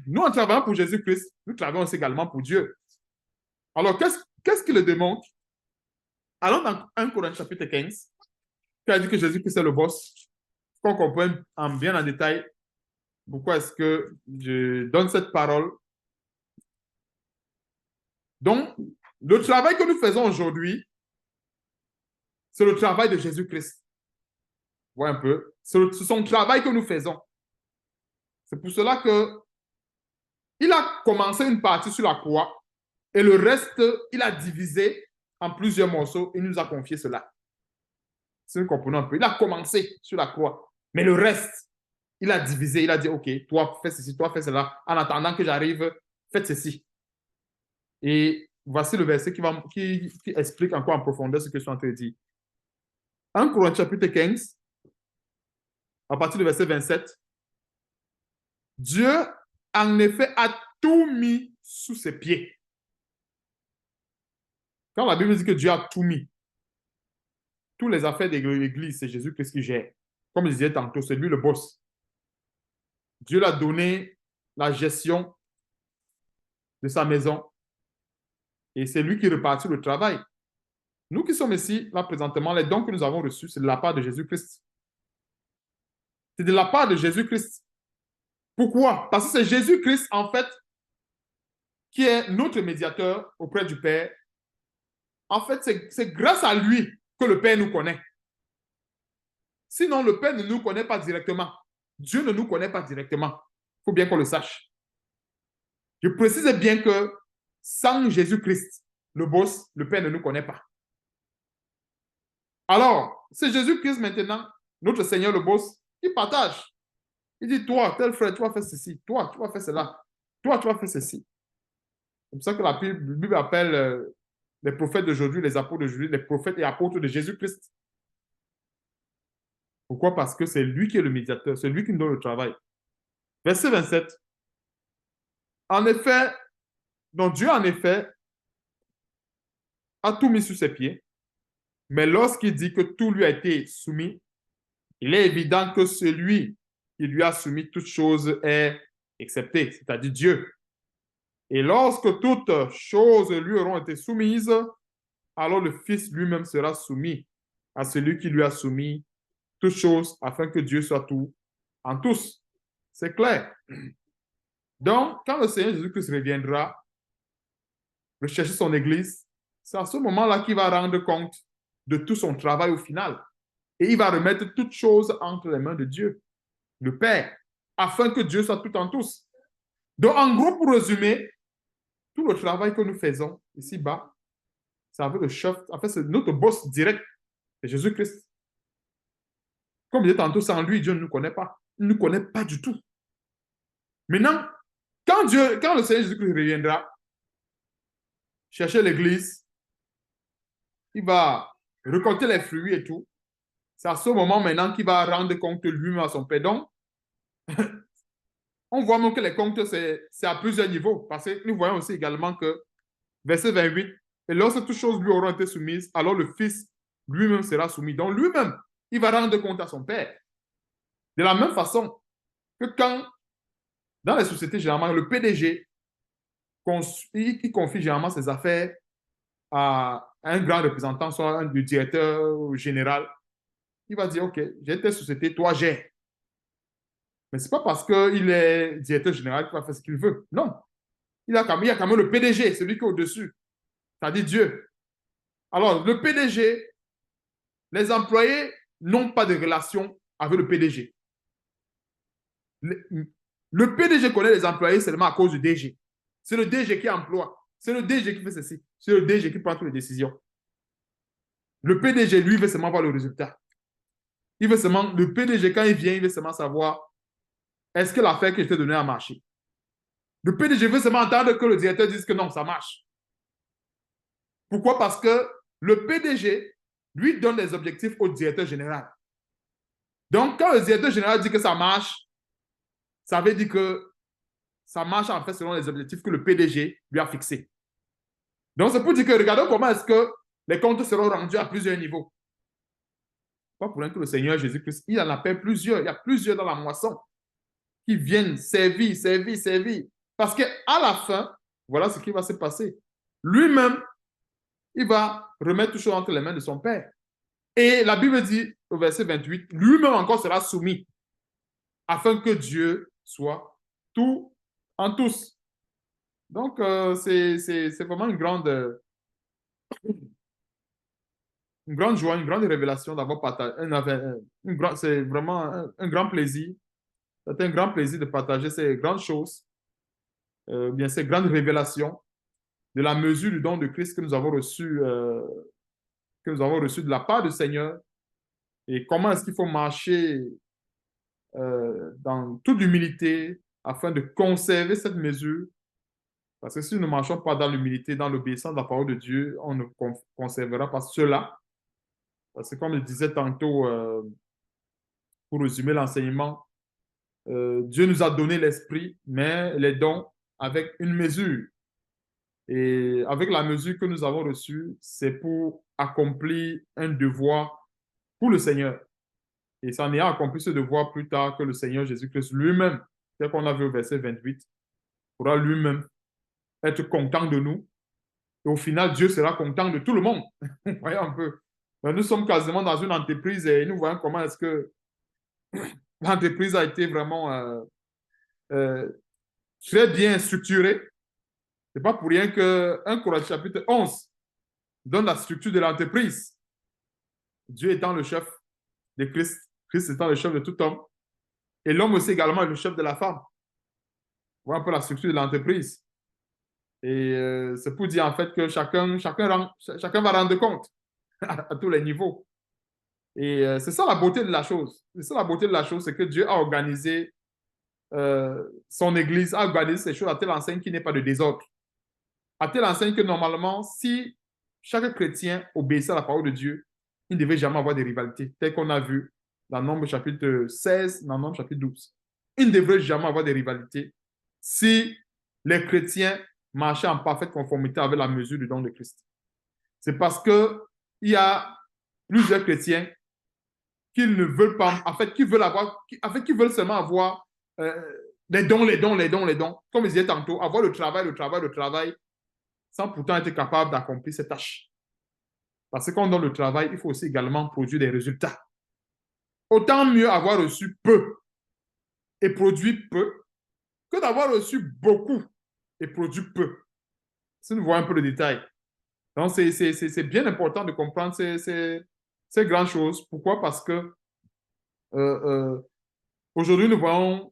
Nous, en travaillant pour Jésus-Christ, nous travaillons aussi également pour Dieu. Alors, qu'est-ce qui le démontre? Allons dans 1 Corinthiens chapitre 15, qui a dit que Jésus-Christ est le boss, qu'on comprenne bien en détail pourquoi est-ce que je donne cette parole. Donc, le travail que nous faisons aujourd'hui, c'est le travail de Jésus-Christ. Vous voyez un peu? C'est son travail que nous faisons. C'est pour cela que il a commencé une partie sur la croix et le reste, il a divisé en plusieurs morceaux et nous a confié cela. Si nous comprenons un peu, il a commencé sur la croix, mais le reste, il a divisé, il a dit, OK, toi fais ceci, toi fais cela, en attendant que j'arrive, faites ceci. Et voici le verset qui explique encore en profondeur ce que je suis en train de dire. 1 Corinthiens chapitre 15, à partir du verset 27, Dieu, en effet, a tout mis sous ses pieds. Quand la Bible dit que Dieu a tout mis, toutes les affaires de l'Église, c'est Jésus-Christ qui gère. Comme je disais tantôt, c'est lui le boss. Dieu l'a donné la gestion de sa maison. Et c'est lui qui repartit le travail. Nous qui sommes ici, là présentement, les dons que nous avons reçus, c'est de la part de Jésus-Christ. C'est de la part de Jésus-Christ. Pourquoi? Parce que c'est Jésus-Christ, en fait, qui est notre médiateur auprès du Père. En fait, c'est grâce à lui que le Père nous connaît. Sinon, le Père ne nous connaît pas directement. Dieu ne nous connaît pas directement. Il faut bien qu'on le sache. Je précise bien que sans Jésus-Christ, le boss, le Père ne nous connaît pas. Alors, c'est Jésus-Christ maintenant, notre Seigneur, le boss, qui partage. Il dit, toi, tel frère, tu vas faire ceci. Toi, tu vas faire cela. Toi, tu vas faire ceci. C'est pour ça que la Bible appelle les prophètes d'aujourd'hui, les apôtres d'aujourd'hui, les prophètes et apôtres de Jésus-Christ. Pourquoi? Parce que c'est lui qui est le médiateur, c'est lui qui nous donne le travail. Verset 27. En effet, donc Dieu, en effet, a tout mis sous ses pieds, mais lorsqu'il dit que tout lui a été soumis, il est évident que celui qui lui a soumis toutes choses est accepté, c'est-à-dire Dieu. Et lorsque toutes choses lui auront été soumises, alors le Fils lui-même sera soumis à celui qui lui a soumis toutes choses, afin que Dieu soit tout en tous. C'est clair. Donc, quand le Seigneur Jésus-Christ reviendra rechercher son Église, c'est à ce moment-là qu'il va rendre compte de tout son travail au final. Et il va remettre toutes choses entre les mains de Dieu, le Père, afin que Dieu soit tout en tous. Donc, en gros, pour résumer, tout le travail que nous faisons ici-bas, c'est avec le chef, en fait, c'est notre boss direct, c'est Jésus-Christ. Comme je disais tantôt, sans lui, Dieu ne nous connaît pas. Il ne nous connaît pas du tout. Maintenant, quand le Seigneur Jésus-Christ reviendra, chercher l'église, il va récolter les fruits et tout. C'est à ce moment maintenant qu'il va rendre compte lui-même à son Père. Donc, on voit même que les comptes, c'est à plusieurs niveaux. Parce que nous voyons aussi également que, verset 28, et lorsque toutes choses lui auront été soumises, alors le Fils lui-même sera soumis. Donc, lui-même, il va rendre compte à son Père. De la même façon que quand, dans les sociétés, généralement, le PDG, il confie généralement ses affaires à un grand représentant, soit un directeur général, il va dire, OK, j'ai telle société, toi, j'ai. Mais ce n'est pas parce qu'il est directeur général qu'il va faire ce qu'il veut. Non. Il y a quand même le PDG, celui qui est au-dessus, c'est-à-dire Dieu. Alors, le PDG, les employés n'ont pas de relation avec le PDG. Le PDG connaît les employés seulement à cause du DG. C'est le DG qui emploie. C'est le DG qui fait ceci. C'est le DG qui prend toutes les décisions. Le PDG, lui, veut seulement voir le résultat. Il veut seulement, le PDG, quand il vient, il veut seulement savoir est-ce que l'affaire que je t'ai donnée a marché. Le PDG veut seulement entendre que le directeur dise que non, ça marche. Pourquoi? Parce que le PDG, lui, donne des objectifs au directeur général. Donc, quand le directeur général dit que ça marche, ça veut dire que ça marche en fait selon les objectifs que le PDG lui a fixés. Donc, c'est pour dire que regardons comment est-ce que les comptes seront rendus à plusieurs niveaux. Pas pour rien que le Seigneur Jésus-Christ, il en appelle plusieurs. Il y a plusieurs dans la moisson qui viennent servir, servir, servir. Parce qu'à la fin, voilà ce qui va se passer. Lui-même, il va remettre tout chose entre les mains de son Père. Et la Bible dit, au verset 28, lui-même encore sera soumis, afin que Dieu soit tout en tous. Donc, c'est vraiment une grande joie, une grande révélation d'avoir partagé. C'est vraiment un grand plaisir. C'est un grand plaisir de partager ces grandes choses, bien ces grandes révélations de la mesure du don de Christ que nous avons reçu de la part du Seigneur et comment est-ce qu'il faut marcher dans toute l'humilité afin de conserver cette mesure. Parce que si nous ne marchons pas dans l'humilité, dans l'obéissance de la parole de Dieu, on ne conservera pas cela. Parce que comme je disais tantôt, pour résumer l'enseignement, Dieu nous a donné l'esprit, mais les dons avec une mesure. Et avec la mesure que nous avons reçue, c'est pour accomplir un devoir pour le Seigneur. Et ça en ayant accompli ce devoir plus tard que le Seigneur Jésus-Christ lui-même tel qu'on a vu au verset 28, pourra lui-même être content de nous. Et au final, Dieu sera content de tout le monde. Vous voyez un peu. Nous sommes quasiment dans une entreprise et nous voyons comment est-ce que l'entreprise a été vraiment euh, très bien structurée. Ce n'est pas pour rien que 1 Corinthiens chapitre 11 donne la structure de l'entreprise. Dieu étant le chef de Christ, Christ étant le chef de tout homme, et l'homme aussi également est le chef de la femme. Voilà un peu la structure de l'entreprise. Et c'est pour dire en fait que chacun va rendre compte à tous les niveaux. Et c'est ça la beauté de la chose. C'est ça la beauté de la chose, c'est que Dieu a organisé son Église, a organisé ces choses à telle enseigne qu'il n'y ait pas de désordre. À telle enseigne que normalement, si chaque chrétien obéissait à la parole de Dieu, il ne devait jamais avoir de rivalité, tel qu'on a vu dans Nombre chapitre 16, dans Nombre chapitre 12. Il ne devrait jamais avoir de rivalité si les chrétiens marchaient en parfaite conformité avec la mesure du don de Christ. C'est parce qu'il y a plusieurs chrétiens qui ne veulent pas, en fait, qui veulent avoir, qui veulent seulement avoir les dons, les dons, les dons, les dons. Comme je disais tantôt, avoir le travail, le travail, le travail, sans pourtant être capable d'accomplir ces tâches. Parce que quand on donne le travail, il faut aussi également produire des résultats. Autant mieux avoir reçu peu et produit peu que d'avoir reçu beaucoup et produit peu. Si nous voyons un peu le détail. Donc, c'est bien important de comprendre ces grandes choses. Pourquoi? Parce que aujourd'hui, nous voyons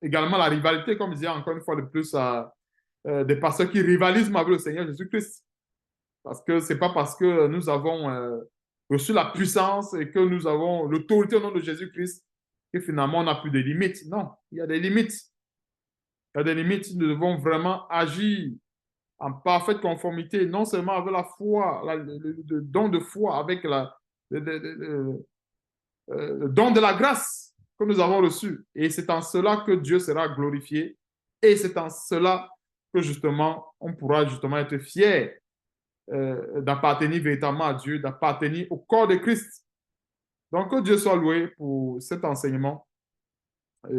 également la rivalité, comme je disais encore une fois de plus, des pasteurs qui rivalisent avec le Seigneur Jésus-Christ. Parce que ce n'est pas parce que nous avons reçu la puissance et que nous avons l'autorité au nom de Jésus-Christ que finalement on n'a plus de limites. Non, il y a des limites. Il y a des limites. Nous devons vraiment agir en parfaite conformité, non seulement avec la foi, le don de foi, avec le don de la grâce que nous avons reçu. Et c'est en cela que Dieu sera glorifié. Et c'est en cela que justement, on pourra justement être fier d'appartenir véritablement à Dieu, d'appartenir au corps de Christ. Donc, que Dieu soit loué pour cet enseignement et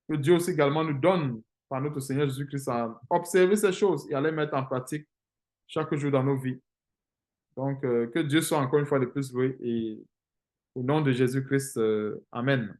que Dieu aussi également nous donne, par notre Seigneur Jésus-Christ, à observer ces choses et à les mettre en pratique chaque jour dans nos vies. Donc, que Dieu soit encore une fois de plus loué et au nom de Jésus-Christ, Amen.